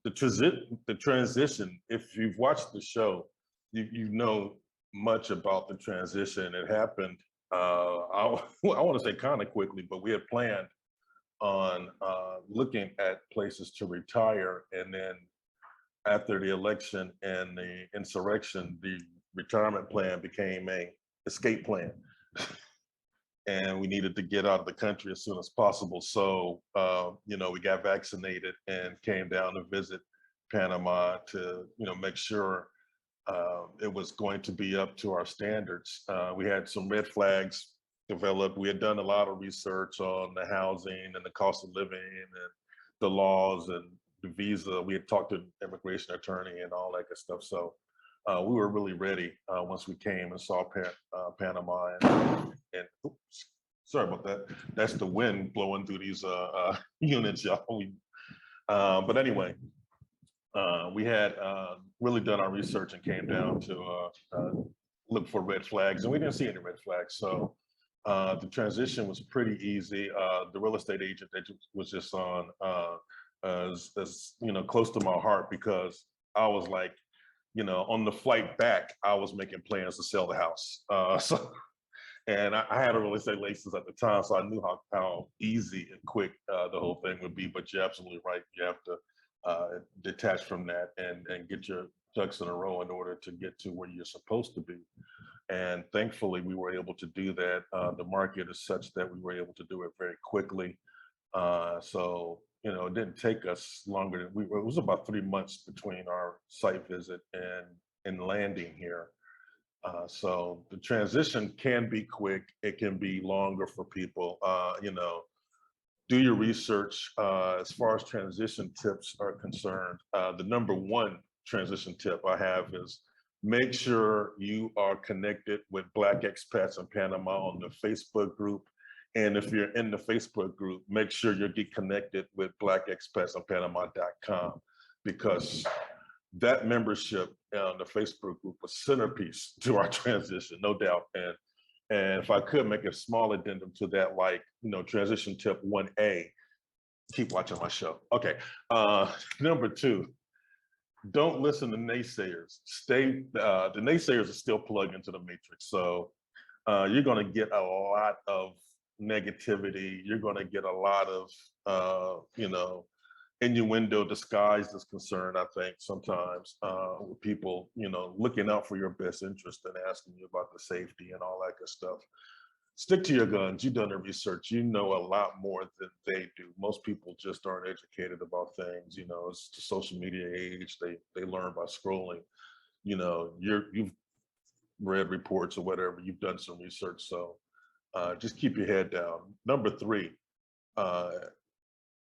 the transition, if you've watched the show, you know much about the transition. It happened, I want to say kind of quickly, but we had planned on looking at places to retire. And then after the election and the insurrection, the retirement plan became a escape plan. And we needed to get out of the country as soon as possible. So, we got vaccinated and came down to visit Panama to, make sure it was going to be up to our standards. We had some red flags developed. We had done a lot of research on the housing and the cost of living and the laws and the visa. We had talked to an immigration attorney and all that good stuff. So we were really ready once we came and saw Panama. And oops, sorry about that. That's the wind blowing through these units, y'all. But anyway, we had really done our research and came down to look for red flags, and we didn't see any red flags. So the transition was pretty easy. The real estate agent that was just on is close to my heart because I was like, on the flight back, I was making plans to sell the house. And I had a real estate license at the time, so I knew how easy and quick the whole thing would be. But you're absolutely right. You have to detach from that and get your ducks in a row in order to get to where you're supposed to be. And thankfully, we were able to do that. The market is such that we were able to do it very quickly. So, it didn't take us longer. It was about 3 months between our site visit and landing here. So the transition can be quick. It can be longer for people. Do your research. As far as transition tips are concerned, the number one transition tip I have is make sure you are connected with Black expats in Panama on the Facebook group. And if you're in the Facebook group, make sure you get connected with blackexpatsonpanama.com, because that membership on the Facebook group was centerpiece to our transition, no doubt. And if I could make a small addendum to that, like, transition tip 1A, keep watching my show. Okay. Number 2, don't listen to naysayers. The naysayers are still plugged into the matrix. So you're going to get a lot of negativity. You're going to get a lot of, innuendo disguised as concern, I think, sometimes with people, looking out for your best interest and asking you about the safety and all that good stuff. Stick to your guns. You've done the research. You know a lot more than they do. Most people just aren't educated about things. It's the social media age. They learn by scrolling. You've read reports or whatever. You've done some research. So just keep your head down. Number 3,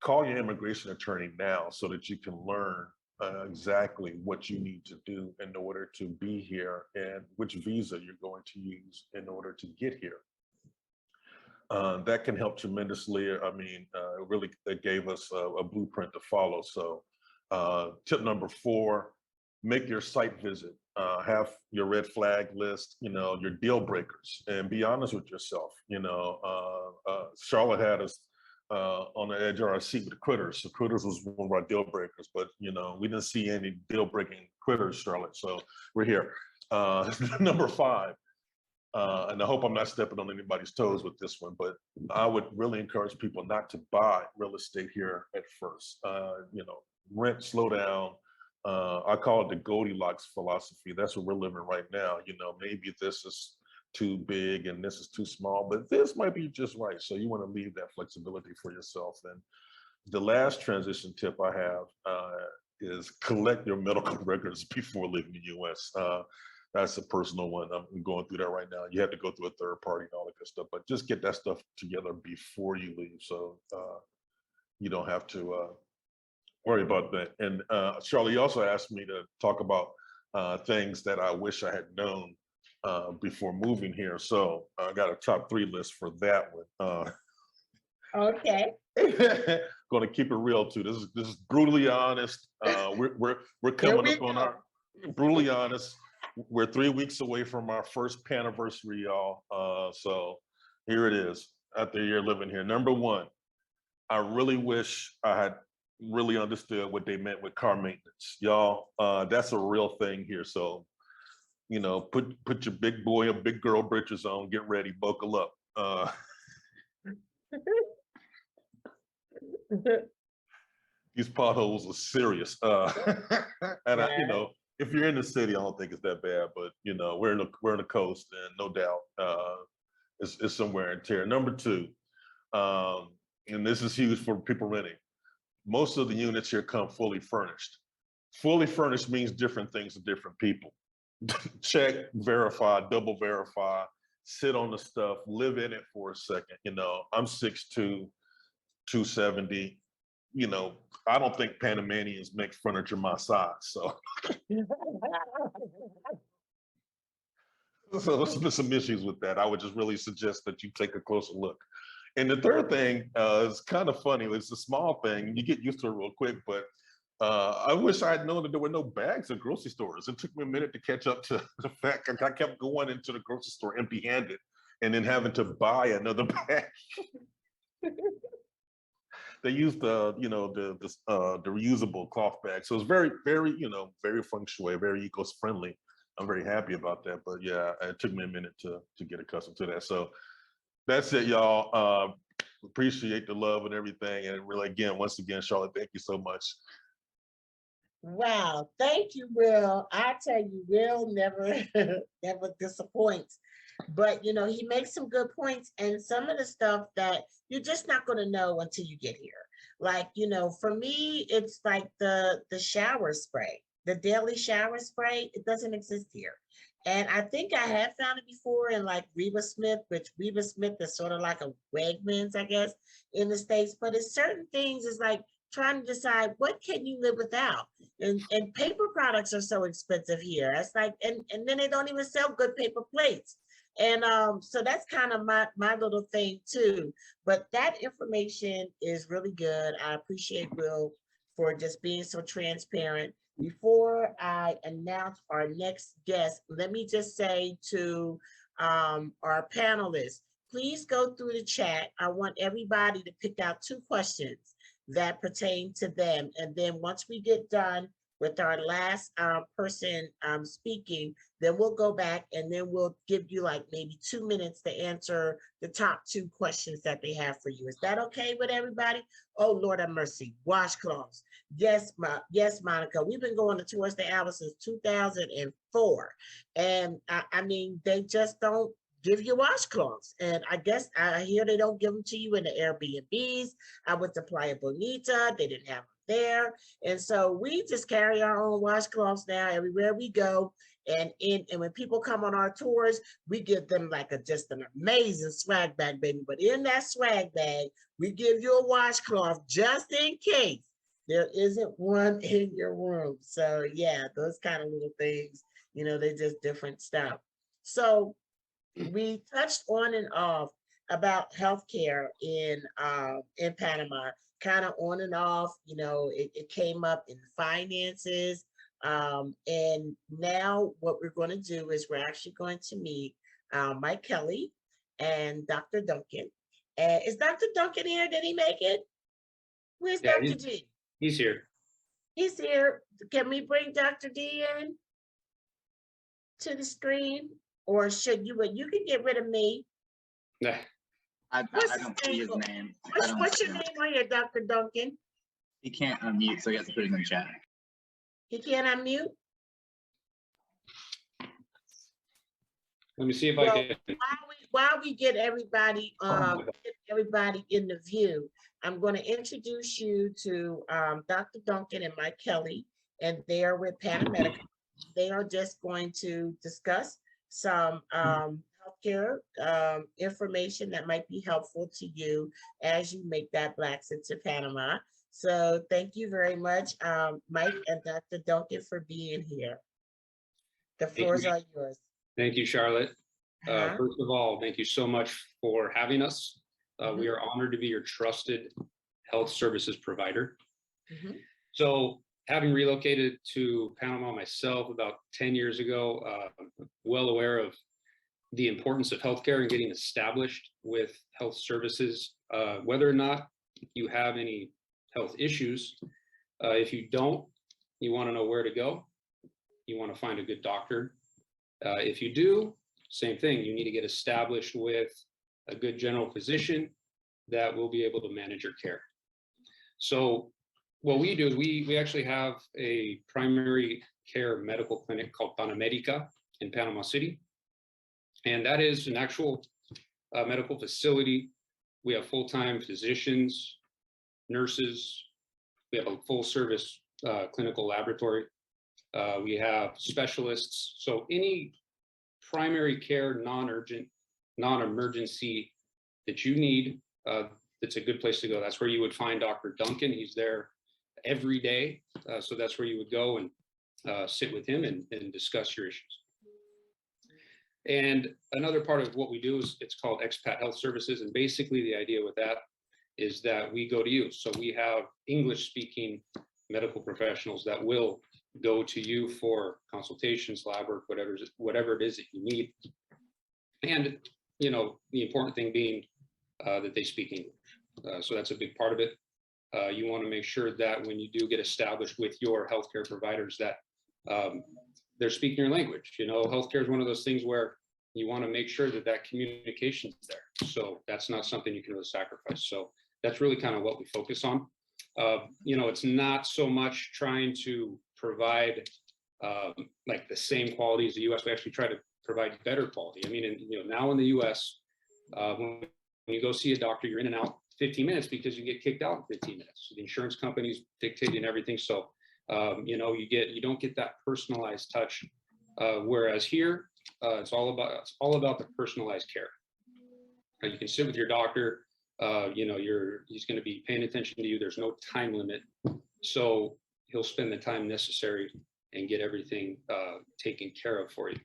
call your immigration attorney now so that you can learn exactly what you need to do in order to be here and which visa you're going to use in order to get here. That can help tremendously. I mean, it gave us a blueprint to follow. So tip number 4, make your site visit. Have your red flag list, your deal breakers, and be honest with yourself. Charlotte had us on the edge of our seat with the critters. So critters was one of our deal breakers, but we didn't see any deal breaking critters, Charlotte. So we're here. Number 5, and I hope I'm not stepping on anybody's toes with this one, but I would really encourage people not to buy real estate here at first. Rent, slow down. I call it the Goldilocks philosophy. That's what we're living right now. Maybe this is too big and this is too small, but this might be just right. So you want to leave that flexibility for yourself. And the last transition tip I have is collect your medical records before leaving the US. That's a personal one. I'm going through that right now. You have to go through a third party and all that good stuff, but just get that stuff together before you leave. So you don't have to worry about that. And Charlie, you also asked me to talk about things that I wish I had known before moving here. So I got a top 3 list for that one. Okay. Going to keep it real too. This is brutally honest. We're coming up on our brutally honest. We're 3 weeks away from our first paniversary, y'all. So here it is. After a year living here, number 1, I really wish I had really understood what they meant with car maintenance, y'all. That's a real thing here. So, put your big boy or big girl britches on, get ready, buckle up. These potholes are serious. And if you're in the city, I don't think it's that bad, but we're in the coast, and no doubt it's some wear and tear. Number 2, and this is huge for people renting. Most of the units here come fully furnished. Fully furnished means different things to different people. Check, verify, double verify, sit on the stuff, live in it for a second. I'm 6'2", 270. I don't think Panamanians make furniture my size. So, so there's some issues with that. I would just really suggest that you take a closer look. And the third thing is kind of funny. It's a small thing. You get used to it real quick, but I wish I had known that there were no bags at grocery stores. It took me a minute to catch up to the fact that I kept going into the grocery store empty-handed and then having to buy another bag. They used the reusable cloth bag. So it's very, very, very feng shui, very eco-friendly. I'm very happy about that. But yeah, it took me a minute to get accustomed to that. So that's it, y'all. Appreciate the love and everything. And really, again, once again, Charlotte, thank you so much. Wow, thank you, Will. I tell you, Will never disappoints. But he makes some good points, and some of the stuff that you're just not going to know until you get here. Like, for me, it's like the shower spray, the daily shower spray. It doesn't exist here. And I think I have found it before in like Reba Smith, which Reba Smith is sort of like a Wegmans, I guess, in the States. But it's certain things, it's like trying to decide what can you live without. And paper products are so expensive here. It's like, and then they don't even sell good paper plates. And so that's kind of my little thing too. But that information is really good. I appreciate Will for just being so transparent. Before I announce our next guest, let me just say to our panelists, please go through the chat. I want everybody to pick out 2 questions that pertain to them. And then once we get done with our last person speaking, then we'll go back and then we'll give you like maybe 2 minutes to answer the top 2 questions that they have for you. Is that okay with everybody? Oh, Lord have mercy. Washcloths. Yes, yes, Monica. We've been going to Tours de Alba since 2004. And I mean, they just don't give you washcloths. And I guess I hear they don't give them to you in the Airbnbs. I went to Playa Bonita. They didn't have them there. And so we just carry our own washcloths now everywhere we go. And when people come on our tours, we give them like just an amazing swag bag, baby. But in that swag bag, we give you a washcloth just in case There isn't one in your room. So yeah, those kind of little things, you know, they're just different stuff. So we touched on and off about healthcare in Panama, kind of on and off. You know, it came up in finances, and now what we're going to do is we're actually going to meet Mike Kelly and Dr. Duncan. Is Dr. Duncan here? Did he make it? Where's Dr. D? He's here. He's here. Can we bring Dr. D in to the screen? Or should you, you can get rid of me. Nah. I don't see his name. What's your name on here, Dr. Duncan? He can't unmute, so he has to put it in the chat. He can't unmute? Let me see if I can. While we get everybody, in the view, I'm going to introduce you to Dr. Duncan and Mike Kelly, and they are with Panamedica. They are just going to discuss some healthcare information that might be helpful to you as you make that Blaxit to Panama. So thank you very much, Mike and Dr. Duncan, for being here. The floors are yours. Thank you, Charlotte. First of all, thank you so much for having us. We are honored to be your trusted health services provider. So having relocated to Panama myself about 10 years ago, well aware of the importance of healthcare and getting established with health services, whether or not you have any health issues. If you don't, you want to know where to go. You want to find a good doctor. If you do, same thing, you need to get established with a good general physician that will be able to manage your care. So what we do is we actually have a primary care medical clinic called Panamedica in Panama City. And that is an actual medical facility. We have full-time physicians, nurses. We have a full service clinical laboratory. We have specialists. So any primary care, non-urgent, non-emergency that you need, it's a good place to go. That's where you would find Dr. Duncan. He's there every day. So that's where you would go and sit with him and discuss your issues. And another part of what we do is it's called Expat Health Services. And basically the idea with that is that we go to you. So we have English speaking medical professionals that will go to you for consultations, lab work, whatever it is that you need. And, you know, the important thing being that they speak English. So that's a big part of it. You want to make sure that when you do get established with your healthcare providers that they're speaking your language. You know, healthcare is one of those things where you want to make sure that that communication is there. So that's not something you can really sacrifice. So that's really kind of what we focus on. You know, it's not so much trying to provide like the same quality as the US. We actually try to provide better quality. I mean, you know, now in the US, when you go see a doctor, you're in and out 15 minutes because you get kicked out in 15 minutes. So the insurance companies dictating everything. So you know, you don't get that personalized touch. Whereas here, it's all about the personalized care. You can sit with your doctor. You know, he's going to be paying attention to you. There's no time limit, so he'll spend the time necessary and get everything taken care of for you.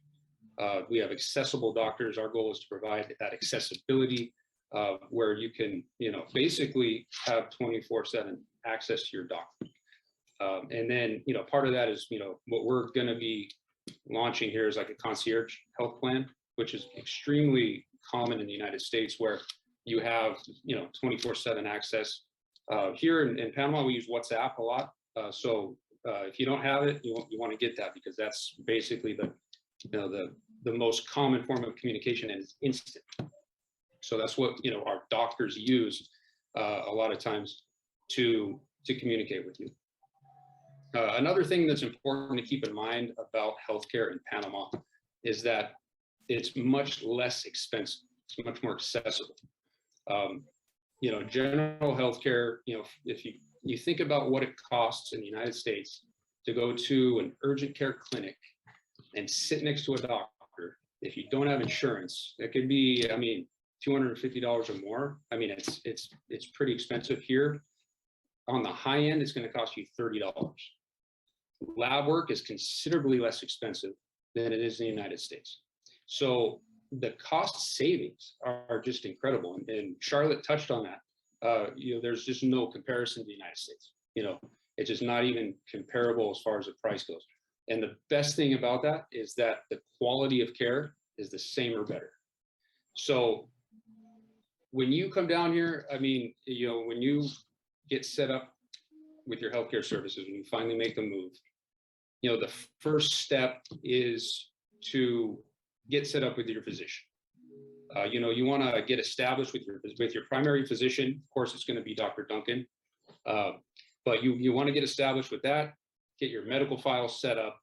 We have accessible doctors. Our goal is to provide that accessibility where you can, you know, basically have 24/7 access to your doctor. And then, you know, part of that is, you know, what we're going to be launching here is like a concierge health plan, which is extremely common in the United States, where you have, you know, 24/7 access. Here in Panama, we use WhatsApp a lot. So if you don't have it, you want to get that, because that's basically the most common form of communication, and it's instant. So that's what, you know, our doctors use a lot of times to communicate with you. Another thing that's important to keep in mind about healthcare in Panama is that it's much less expensive. It's much more accessible. You know, general healthcare, you know, if you think about what it costs in the United States to go to an urgent care clinic and sit next to a doctor, if you don't have insurance, it could be, I mean, $250 or more. I mean, it's pretty expensive here. on the high end, it's going to cost you $30. Lab work is considerably less expensive than it is in the United States. So the cost savings are just incredible. And Charlotte touched on that. There's just no comparison to the United States. It's just not even comparable as far as the price goes. And the best thing about that is that the quality of care is the same or better. So when you come down here, I mean, when you get set up with your healthcare services, when you finally make the move, the first step is to get set up with your physician. You want to get established with your primary physician. Of course, it's going to be Dr. Duncan, but you want to get established with that. Get your medical files set up.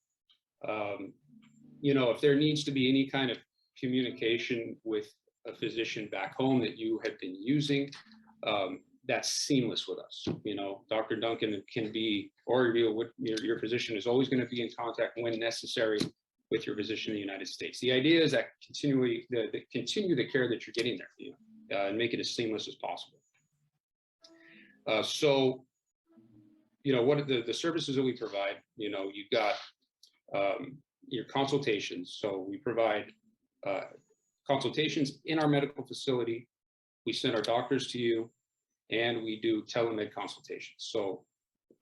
If there needs to be any kind of communication with a physician back home that you have been using, that's seamless with us. Dr. Duncan can be, or your physician is always going to be in contact when necessary with your physician in the United States. The idea is that continue the care that you're getting there, and make it as seamless as possible. So, what are the services that we provide? You've got your consultations. So we provide consultations in our medical facility. We send our doctors to you, and we do telemed consultations. So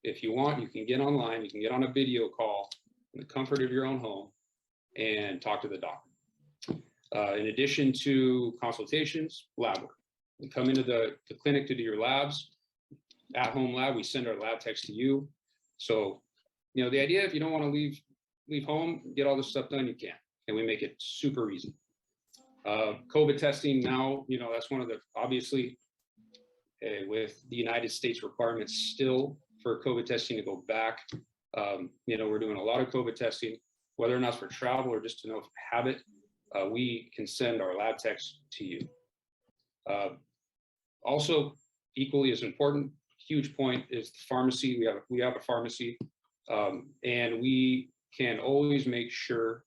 if you want, you can get online, you can get on a video call in the comfort of your own home and talk to the doctor. In addition to consultations, lab work. You come into the clinic to do your labs. At home lab, we send our lab techs to you. So, the idea, if you don't want to leave home, get all this stuff done, you can. And we make it super easy. COVID testing now, that's one of the, obviously, with the United States requirements still for COVID testing to go back. We're doing a lot of COVID testing, whether or not it's for travel or just to know if you have it, we can send our lab techs to you. Also, equally as important, huge point is the pharmacy. We have a pharmacy, and we can always make sure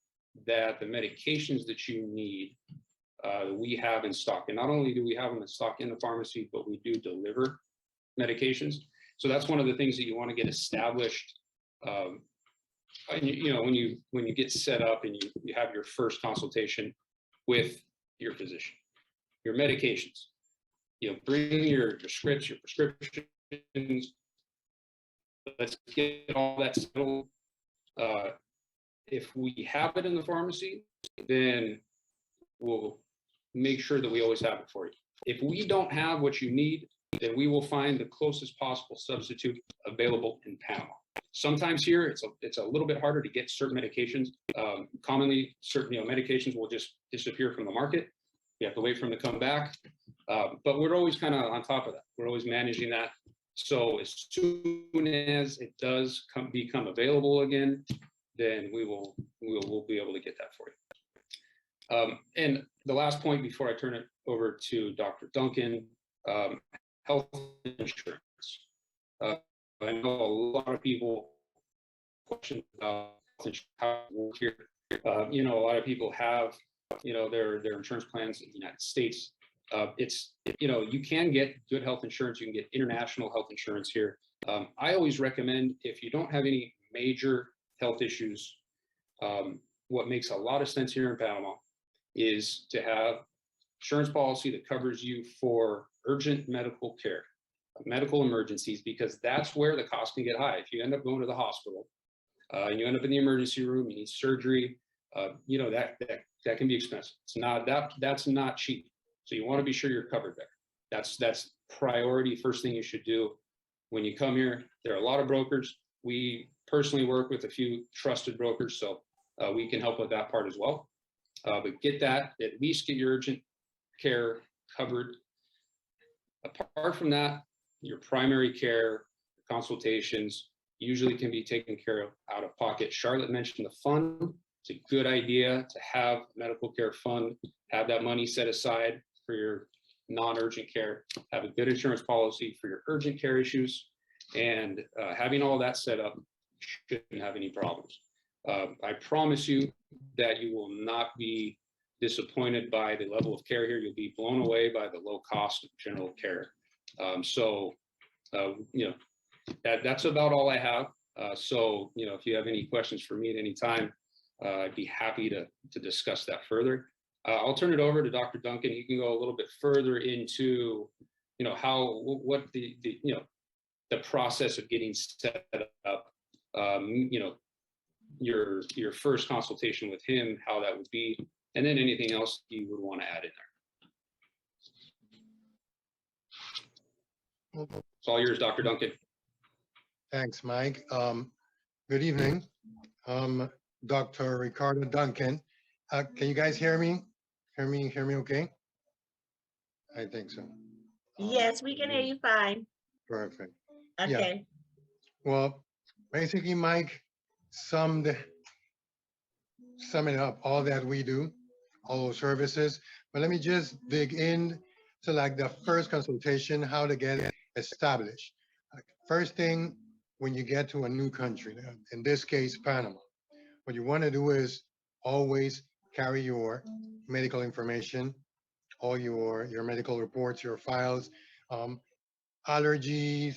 that the medications that you need, we have in stock. And not only do we have them in stock in the pharmacy, but we do deliver medications. So that's one of the things that you want to get established. And, when you get set up and you have your first consultation with your physician, your medications, bring your scripts, your prescriptions. Let's get all that settled. If we have it in the pharmacy, then we'll make sure that we always have it for you. If we don't have what you need, then we will find the closest possible substitute available in Panama. Sometimes here it's a little bit harder to get certain medications. Commonly, certain medications will just disappear from the market. You have to wait for them to come back. But we're always kind of on top of that. We're always managing that. So as soon as it does become available again, then we'll be able to get that for you. And the last point before I turn it over to Dr. Duncan, health insurance. I know a lot of people question about how it works here. A lot of people have, their insurance plans in the United States. You can get good health insurance. You can get international health insurance here. I always recommend, if you don't have any major health issues, what makes a lot of sense here in Panama is to have insurance policy that covers you for urgent medical care, medical emergencies, because that's where the cost can get high. If you end up going to the hospital and you end up in the emergency room, you need surgery, that can be expensive. That's not cheap. So you want to be sure you're covered there. That's priority. First thing you should do when you come here. There are a lot of brokers. We personally work with a few trusted brokers, so we can help with that part as well. But get that, at least get your urgent care covered. Apart from that, your primary care consultations usually can be taken care of out of pocket. Charlotte mentioned the fund. It's a good idea to have a medical care fund, have that money set aside for your non-urgent care, have a good insurance policy for your urgent care issues, and having all that set up shouldn't have any problems. I promise you that you will not be disappointed by the level of care here. You'll be blown away by the low cost of general care. that's about all I have. So, if you have any questions for me at any time, I'd be happy to discuss that further. I'll turn it over to Dr. Duncan. He can go a little bit further into, what the process of getting set up, your first consultation with him, how that would be, and then anything else you would want to add in there. It's all yours, Dr. Duncan. Thanks, Mike. Good evening. Dr. Ricardo Duncan. Can you guys hear me? Hear me okay? I think so. Yes, we can hear you fine. Perfect. Okay. Yeah. Well, basically, Mike summed it up, all that we do, all those services. But let me just dig in to like the first consultation, how to get established. First thing, when you get to a new country, in this case, Panama, what you want to do is always carry your medical information, all your medical reports, your files, allergies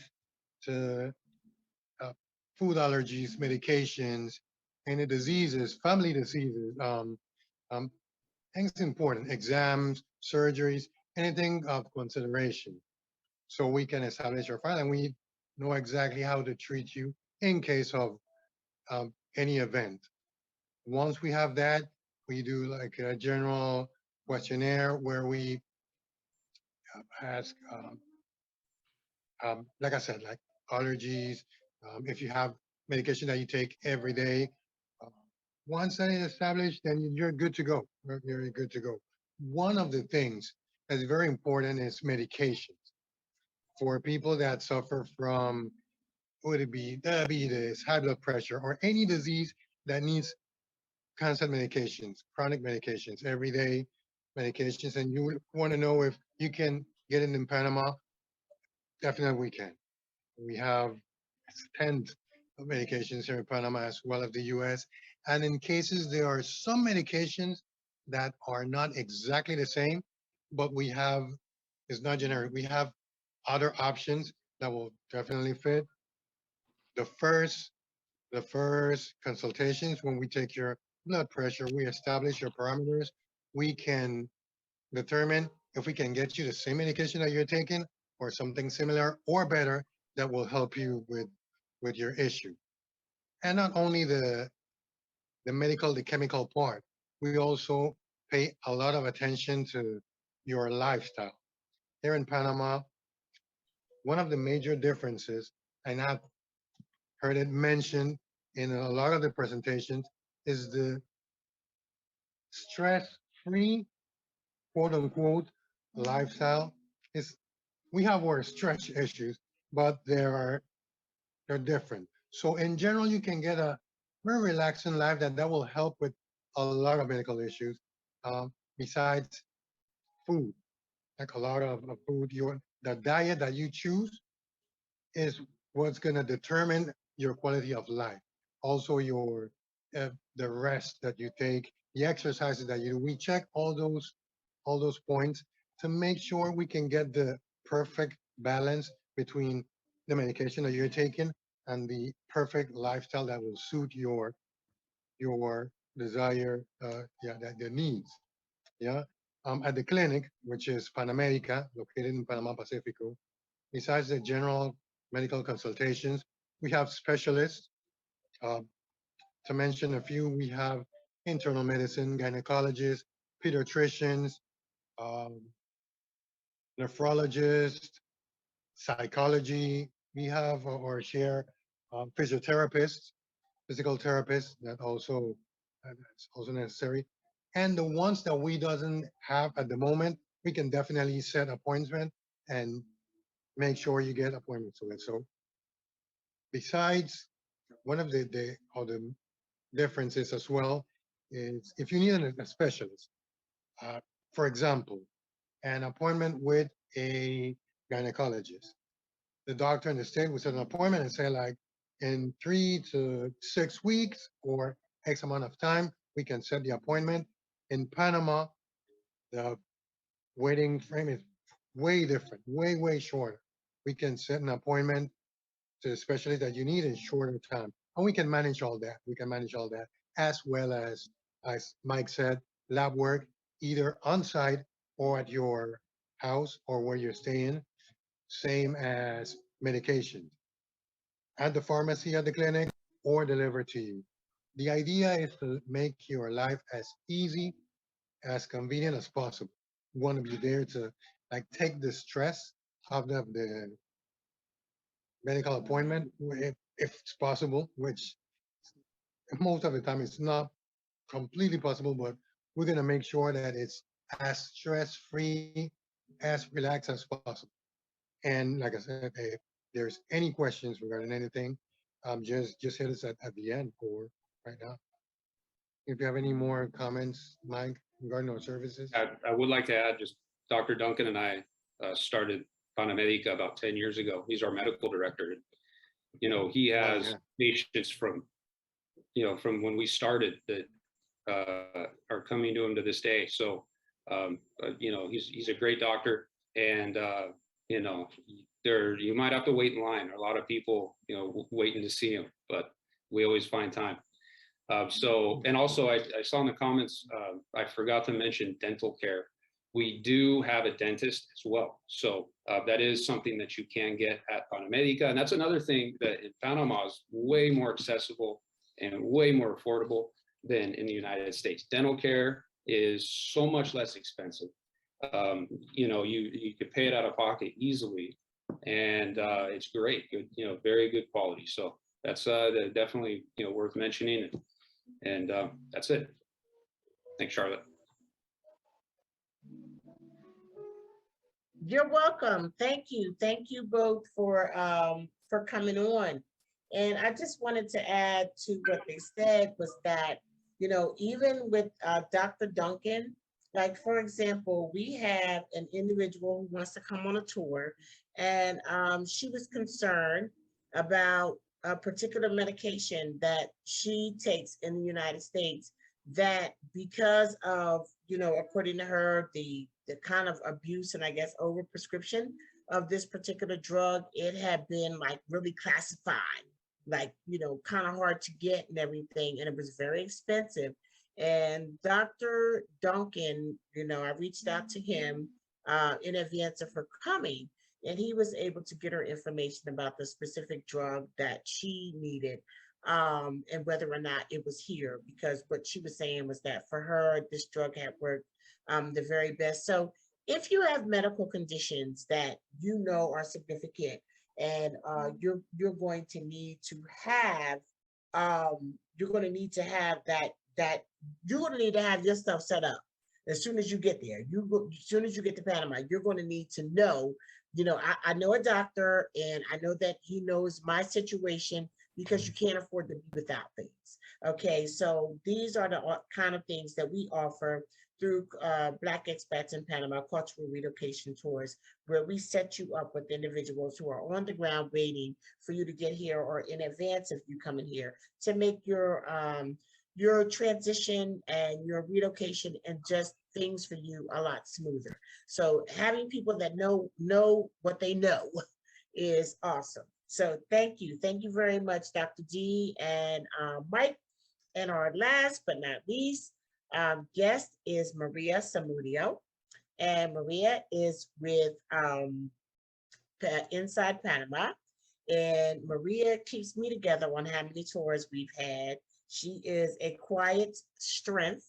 to food allergies, medications, any diseases, family diseases, things important, exams, surgeries, anything of consideration. So we can establish our file and we know exactly how to treat you in case of any event. Once we have that, we do like a general questionnaire where we ask, like I said, like allergies, if you have medication that you take every day. Once that is established, then you're good to go. You're very good to go. One of the things that's very important is medications. For people that suffer from, would it be diabetes, high blood pressure, or any disease that needs constant medications, chronic medications, everyday medications, and you want to know if you can get it in Panama, definitely we can. We have tens of medications here in Panama as well as the US. And in cases, there are some medications that are not exactly the same, but we have, it's not generic. We have other options that will definitely fit. The first consultations, when we take your blood pressure, we establish your parameters. We can determine if we can get you the same medication that you're taking or something similar or better that will help you with your issue. And not only the medical, the chemical part, we also pay a lot of attention to your lifestyle. Here in Panama, one of the major differences, and I've heard it mentioned in a lot of the presentations, is the stress-free, quote unquote, lifestyle. We have our stretch issues, but they're different. So in general, you can get a very relaxing life that will help with a lot of medical issues. Besides food, like a lot of food, the diet that you choose is what's going to determine your quality of life. Also, the rest that you take, the exercises that you do. We check all those points to make sure we can get the perfect balance between the medication that you're taking and the perfect lifestyle that will suit your desire, the needs. Yeah. At the clinic, which is Panamedica, located in Panama Pacifico, besides the general medical consultations, we have specialists. To mention a few, we have internal medicine, gynecologists, pediatricians, nephrologists, psychology. We have or share physiotherapists, physical therapists that's also necessary. And the ones that we doesn't have at the moment, we can definitely set appointment and make sure you get appointments with. So besides, one of the differences as well is if you need a specialist, for example, an appointment with a gynecologist, the doctor in the state will set an appointment and say like, in 3 to 6 weeks or X amount of time, we can set the appointment. In Panama, the waiting frame is way different, way shorter. We can set an appointment the specialist that you need in shorter time. And we can manage all that. We can manage all that, as well as Mike said, lab work, either on site or at your house or where you're staying, same as medication at the pharmacy, at the clinic, or delivered to you. The idea is to make your life as easy, as convenient as possible. We want to be there to like take the stress out of the medical appointment, if it's possible, which most of the time it's not completely possible, but we're going to make sure that it's as stress-free, as relaxed as possible. And like I said, if there's any questions regarding anything, just hit us at the end or right now. If you have any more comments, Mike, regarding our services. I would like to add, just Dr. Duncan and I started Panamedica about 10 years ago. He's our medical director. You know, he has patients from, you know, from when we started that are coming to him to this day. So, you know, he's a great doctor, and you know, you might have to wait in line. A lot of people, you know, waiting to see him, but we always find time. So, and also I saw in the comments, I forgot to mention dental care. We do have a dentist as well. So that is something that you can get at Panamedica. And that's another thing that in Panama is way more accessible and way more affordable than in the United States. Dental care is so much less expensive. You know, you could pay it out of pocket easily, and it's great, good, you know, very good quality. So that's definitely, you know, worth mentioning. And that's it. Thanks, Charlotte. You're welcome. Thank you. Thank you both for coming on. And I just wanted to add to what they said was that, you know, even with Dr. Duncan, like, for example, we have an individual who wants to come on a tour, and she was concerned about a particular medication that she takes in the United States, that because of, you know, according to her, the kind of abuse and I guess overprescription of this particular drug, it had been like really classified, like, you know, kind of hard to get and everything, and it was very expensive. And Dr. Duncan, you know, I reached out to him in advance of her coming, and he was able to get her information about the specific drug that she needed, and whether or not it was here, because what she was saying was that for her, this drug had worked the very best. So if you have medical conditions that you know are significant, and you're going to need to have you're going to need to have you're going to need to have your stuff set up as soon as you get there. As soon as you get to Panama, you're going to need to know, you know, I know a doctor, and I know that he knows my situation, because you can't afford to be without things. Okay, so these are the kind of things that we offer through Black Expats in Panama Cultural Relocation Tours, where we set you up with individuals who are on the ground waiting for you to get here, or in advance if you come in here, to make your transition and your relocation and just things for you a lot smoother. So having people that know what they know is awesome. So thank you very much, Dr. D and Mike. And our last but not least guest is Maria Samudio, and Maria is with Inside Panama, and Maria keeps me together on how many tours we've had. She is a quiet strength.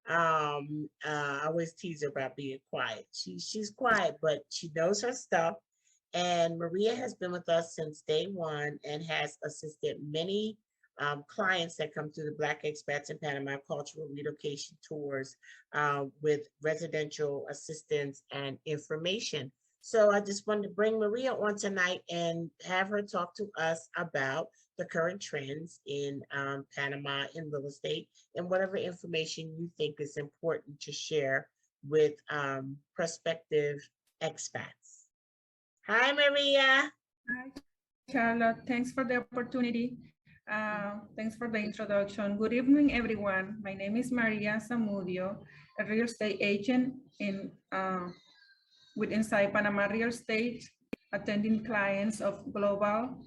I always tease her about being quiet. She's quiet, but she knows her stuff. And Maria has been with us since day one and has assisted many clients that come through the Black Expats in Panama Cultural Relocation Tours with residential assistance and information. So I just wanted to bring Maria on tonight and have her talk to us about the current trends in Panama in real estate, and whatever information you think is important to share with prospective expats. Hi, Maria. Hi, Charlotte. Thanks for the opportunity. Thanks for the introduction. Good evening, everyone. My name is Maria Samudio, a real estate agent with Inside Panama Real Estate, attending clients of global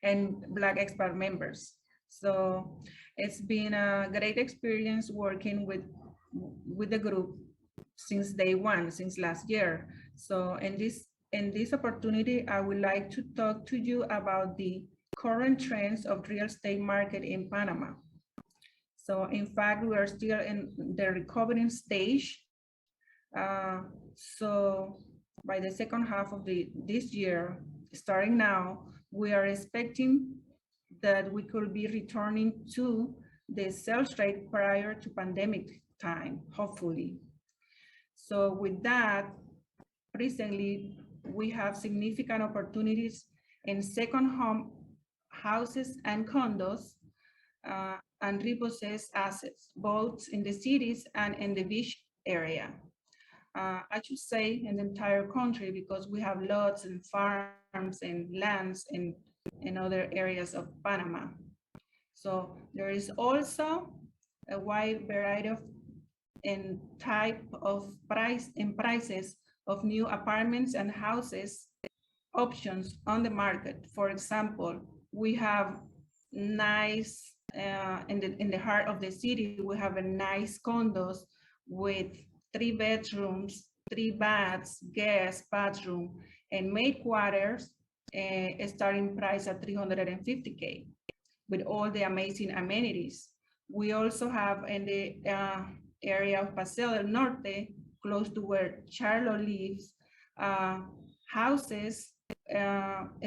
and Black Expat members. So it's been a great experience working with the group since day one, since last year. So in this opportunity, I would like to talk to you about the current trends of real estate market in Panama. So in fact, we are still in the recovering stage. So by the second half of this year, starting now, we are expecting that we could be returning to the sales rate prior to pandemic time, hopefully. So with that, recently, we have significant opportunities in second home houses and condos and repossessed assets, both in the cities and in the beach area. I should say in the entire country, because we have lots and farms and lands in other areas of Panama. So there is also a wide variety of and type of prices of new apartments and houses options on the market. For example, we have nice in the heart of the city, we have a nice condos with 3 bedrooms, 3 baths, guest bathroom, and maid quarters, starting price at $350K with all the amazing amenities. We also have in the area of Paseo del Norte, close to where Charlotte lives, houses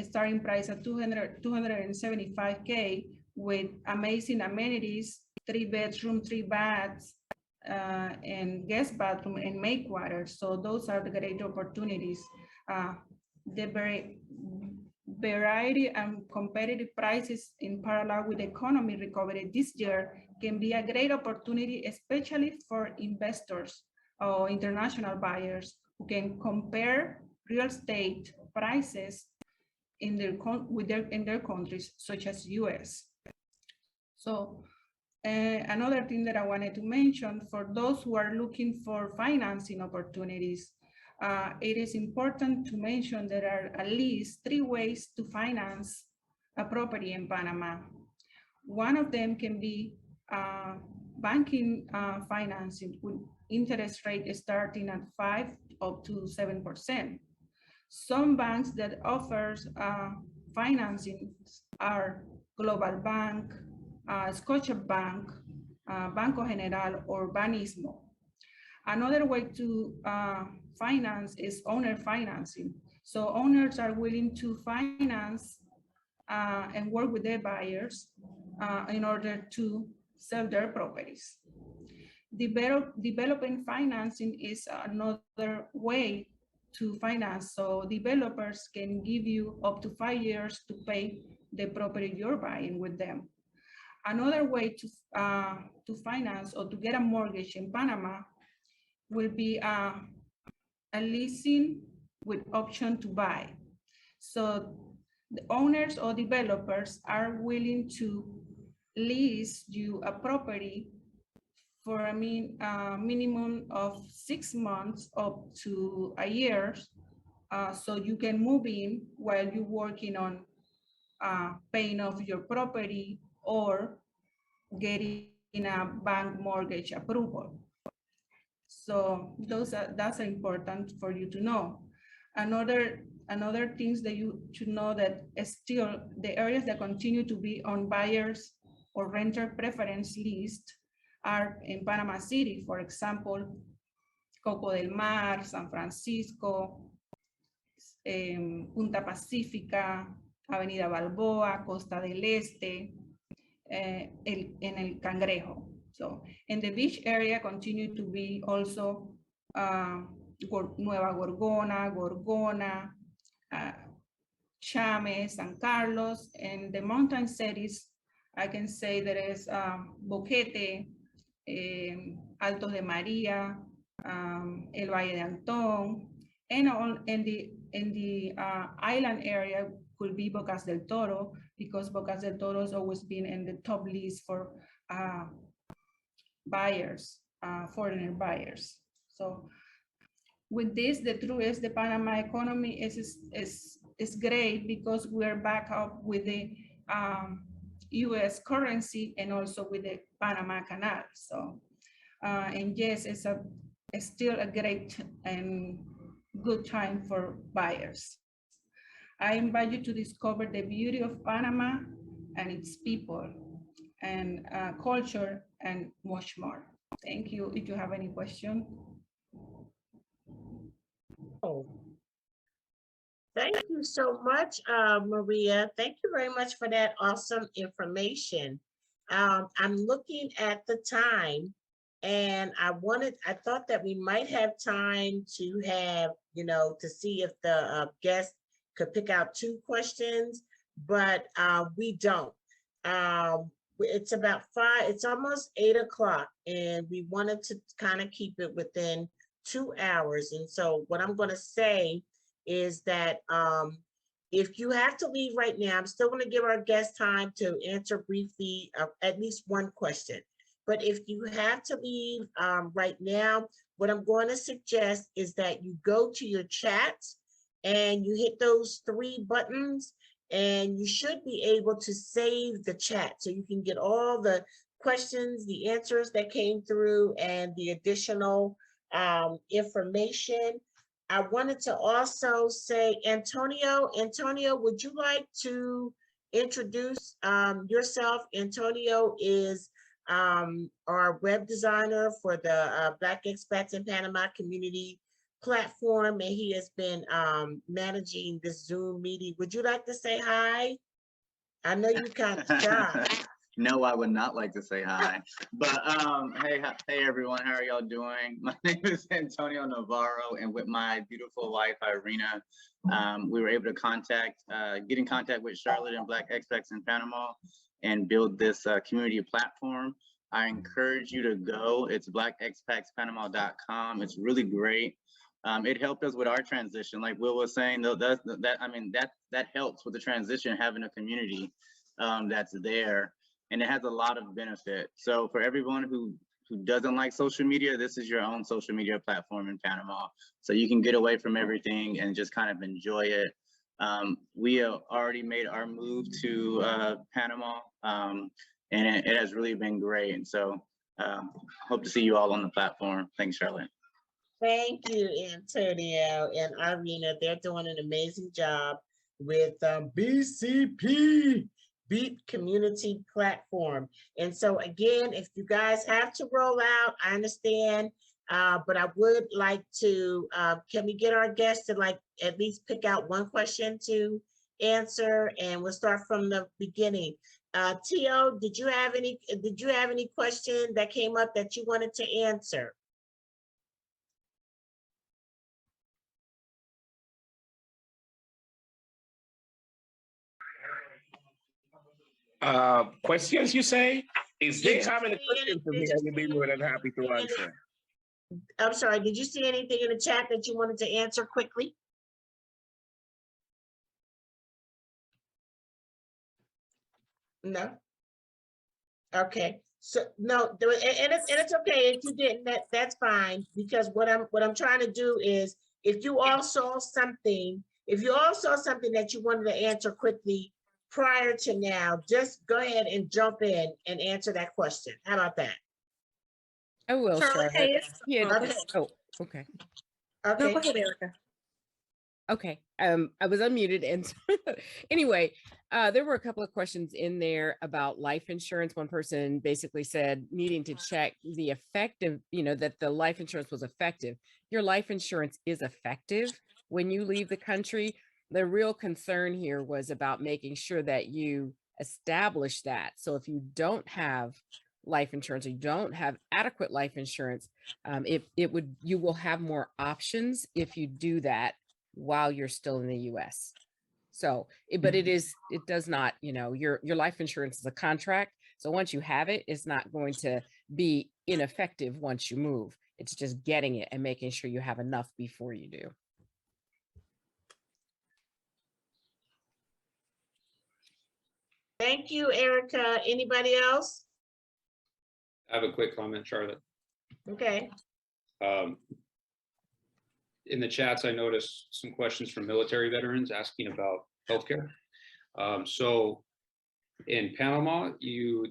starting price at $275K with amazing amenities, 3 bedroom, 3 baths, and guest bathroom and maid quarters. So those are the great opportunities. The variety and competitive prices in parallel with the economy recovery this year can be a great opportunity, especially for investors or international buyers who can compare real estate prices in their countries, such as US. So another thing that I wanted to mention, for those who are looking for financing opportunities, it is important to mention there are at least 3 ways to finance a property in Panama. One of them can be banking financing with interest rate starting at 5 up to 7%. Some banks that offers financing are Global Bank, Scotiabank, Banco General, or Banismo. Another way to finance is owner financing. So owners are willing to finance and work with their buyers in order to sell their properties. Development financing is another way to finance. So developers can give you up to 5 years to pay the property you're buying with them. Another way to finance or to get a mortgage in Panama will be a leasing with option to buy. So the owners or developers are willing to lease you a property for a minimum of 6 months up to a year, so you can move in while you're working on paying off your property or getting a bank mortgage approval. So that's important for you to know. Another things that you should know that still the areas that continue to be on buyers or renter preference list are in Panama City, for example, Coco del Mar, San Francisco, Punta Pacífica, Avenida Balboa, Costa del Este, en el Cangrejo. So in the beach area continue to be also Nueva Gorgona, Chame, San Carlos, and the mountain cities, I can say there is Boquete, Altos de María, El Valle de Antón, and in the island area could be Bocas del Toro, because Bocas del Toro has always been in the top list for buyers, foreigner buyers. So with this, the truth is the Panama economy is is great because we're back up with the US currency and also with the Panama Canal. So, and yes, it's still a great and good time for buyers. I invite you to discover the beauty of Panama and its people and culture and much more. Thank you. If you have any question. Oh, thank you so much, Maria. Thank you very much for that awesome information. I'm looking at the time, and I thought that we might have time to have, to see if the guest could pick out 2 questions, but we don't. It's about 5, it's almost 8 o'clock, and we wanted to kind of keep it within 2 hours. And so what I'm going to say is that if you have to leave right now, I'm still going to give our guest time to answer briefly at least 1 question. But if you have to leave right now, what I'm going to suggest is that you go to your chats and you hit those 3 buttons, and you should be able to save the chat so you can get all the questions, the answers that came through, and the additional information. I wanted to also say, Antonio, would you like to introduce yourself? Antonio is our web designer for the Black Expats in Panama Community platform, and he has been managing this Zoom meeting. Would you like to say hi? I know you kind of shy. No, I would not like to say hi. But hey everyone, how are y'all doing? My name is Antonio Navarro, and with my beautiful wife Irina, we were able to get in contact with Charlotte and Black Expats in Panama and build this community platform. I encourage you to go. It's blackexpatspanama.com. It's really great. It helped us with our transition. Like Will was saying, though, that helps with the transition, having a community that's there, and it has a lot of benefit. So for everyone who doesn't like social media, this is your own social media platform in Panama. So you can get away from everything and just kind of enjoy it. We have already made our move to Panama, and it has really been great. And so hope to see you all on the platform. Thanks, Charlotte. Thank you, Antonio and Irina. They're doing an amazing job with BCP, BEIP Community platform. And so again, if you guys have to roll out, I understand, but I would like to, can we get our guests to at least pick out 1 question to answer, and we'll start from the beginning. Tio, did you have any question that came up that you wanted to answer? Questions, you say? If they have any questions for me, I will be more than happy to answer. I'm sorry, did you see anything in the chat that you wanted to answer quickly? No? Okay, so no, and it's okay if you didn't, that's fine, because what I'm trying to do is, if you all saw something that you wanted to answer quickly prior to now, just go ahead and jump in and answer that question. How about that? I will, Charlotte. Yeah. Okay. Oh, okay. Okay. No, go ahead, Erica. Okay. I was unmuted, and anyway, there were a couple of questions in there about life insurance. One person basically said needing to check the effective, that the life insurance was effective. Your life insurance is effective when you leave the country. The real concern here was about making sure that you establish that. So if you don't have life insurance, or you don't have adequate life insurance, you will have more options if you do that while you're still in the US. So, but it does not, your life insurance is a contract. So once you have it, it's not going to be ineffective once you move. It's just getting it and making sure you have enough before you do. Thank you, Erica. Anybody else? I have a quick comment, Charlotte. Okay. in the chats, I noticed some questions from military veterans asking about healthcare. So in Panama, you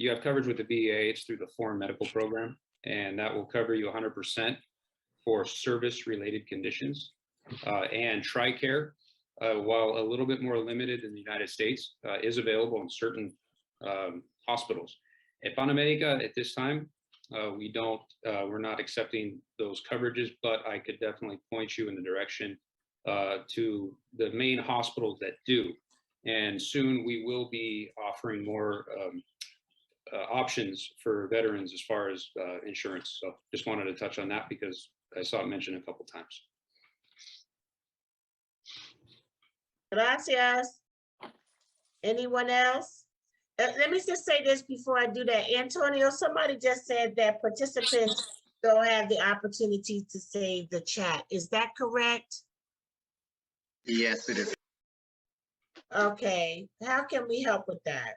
have coverage with the VA. It's through the Foreign Medical Program, and that will cover you 100% for service-related conditions. And TRICARE, while a little bit more limited in the United States, is available in certain hospitals. At Panamedica, at this time, we're not accepting those coverages, but I could definitely point you in the direction to the main hospitals that do. And soon we will be offering more options for veterans as far as insurance. So just wanted to touch on that because I saw it mentioned a couple times. Gracias. Anyone else? Let me just say this before I do that. Antonio, somebody just said that participants don't have the opportunity to save the chat. Is that correct? Yes, it is. Okay, how can we help with that?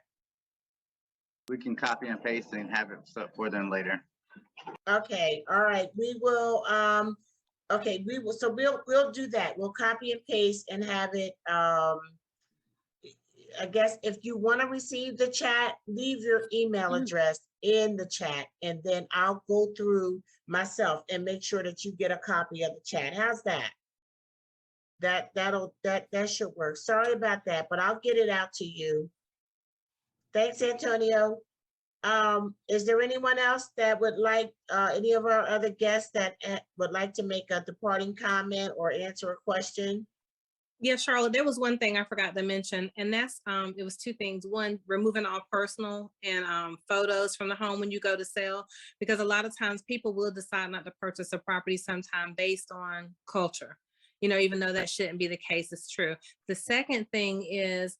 We can copy and paste and have it for them later. Okay, all right, we will, okay, so we'll do that. We'll copy and paste and have it, I guess if you want to receive the chat, leave your email address in the chat, and then I'll go through myself and make sure that you get a copy of the chat. How's that? That should work. Sorry about that, but I'll get it out to you. Thanks, Antonio. Is there anyone else that would like, any of our other guests that would like to make a departing comment or answer a question? Yeah, Charlotte, there was one thing I forgot to mention, and that's, it was two things. One, removing all personal and photos from the home when you go to sell, because a lot of times people will decide not to purchase a property sometime based on culture. You know, even though that shouldn't be the case, it's true. The second thing is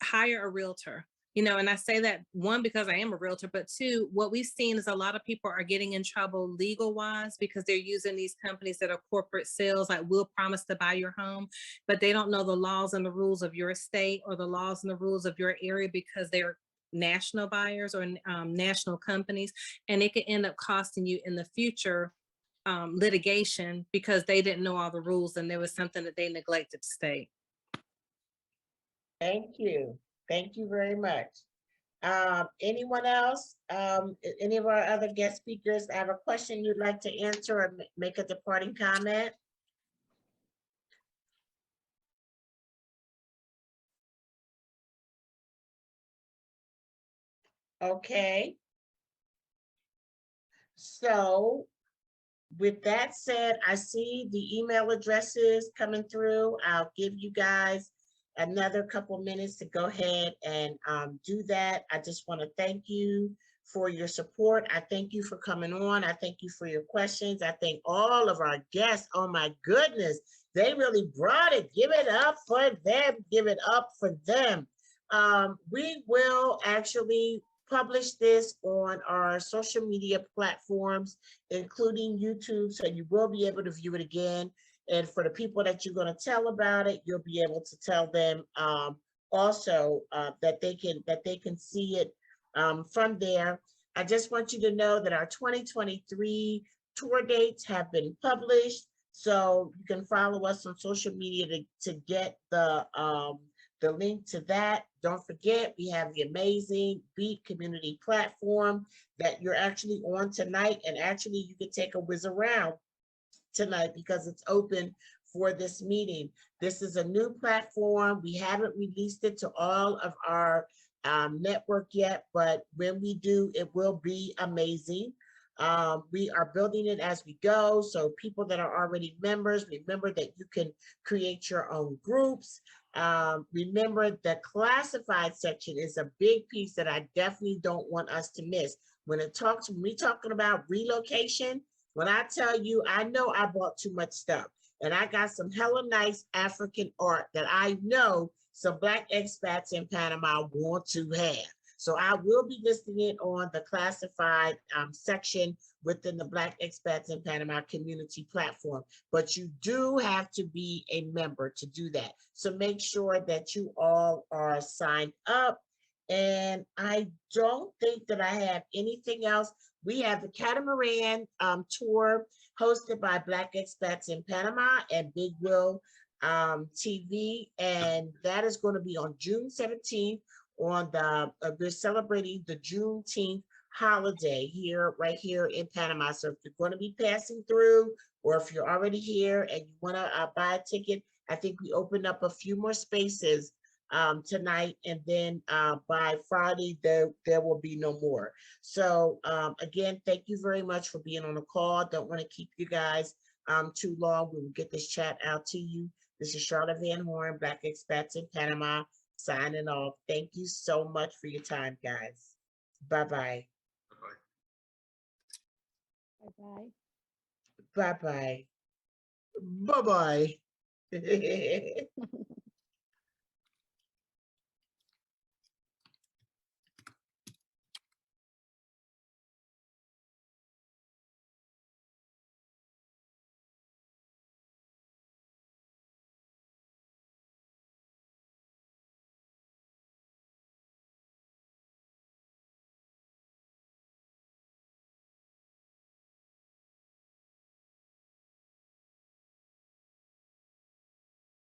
hire a realtor. You know, and I say that one, because I am a realtor, but two, what we've seen is a lot of people are getting in trouble legal wise because they're using these companies that are corporate sales, like we'll promise to buy your home, but they don't know the laws and the rules of your state or the laws and the rules of your area because they're national buyers or national companies. And it could end up costing you in the future litigation because they didn't know all the rules and there was something that they neglected to state. Thank you. Thank you very much. Anyone else? Any of our other guest speakers have a question you'd like to answer or make a departing comment? Okay. So with that said, I see the email addresses coming through. I'll give you guys another couple minutes to go ahead and do that. I just want to thank you for your support. I thank you for coming on. I thank you for your questions. I thank all of our guests. Oh my goodness, they really brought it. Give it up for them. Give it up for them. We will actually publish this on our social media platforms, including YouTube, so you will be able to view it again. And for the people that you're going to tell about it, you'll be able to tell them also that they can see it from there. I just want you to know that our 2023 tour dates have been published, so you can follow us on social media to get the link to that. Don't forget, we have the amazing BEIP Community platform that you're actually on tonight, and actually you can take a whiz around tonight because it's open for this meeting. This is a new platform. We haven't released it to all of our network yet, but when we do, it will be amazing. We are building it as we go. So people that are already members, remember that you can create your own groups. Remember the classified section is a big piece that I definitely don't want us to miss. When we talking about relocation, when I tell you, I know I bought too much stuff and I got some hella nice African art that I know some Black expats in Panama want to have. So I will be listing it on the classified section within the Black Expats in Panama community platform. But you do have to be a member to do that. So make sure that you all are signed up And I don't think that I have anything else. We have the Catamaran tour hosted by Black Expats in Panama and Big Will TV. And that is going to be on June 17th on the, we're celebrating the Juneteenth holiday here, right here in Panama. So if you're going to be passing through, or if you're already here and you want to buy a ticket, I think we opened up a few more spaces tonight, and then by Friday there will be no more. So again, thank you very much for being on the call. Don't want to keep you guys too long. We will get this chat out to you. This is Charlotte Van Horn, Black Expats in Panama, signing off. Thank you so much for your time, guys. Bye-bye. Bye-bye. Bye-bye. Bye-bye.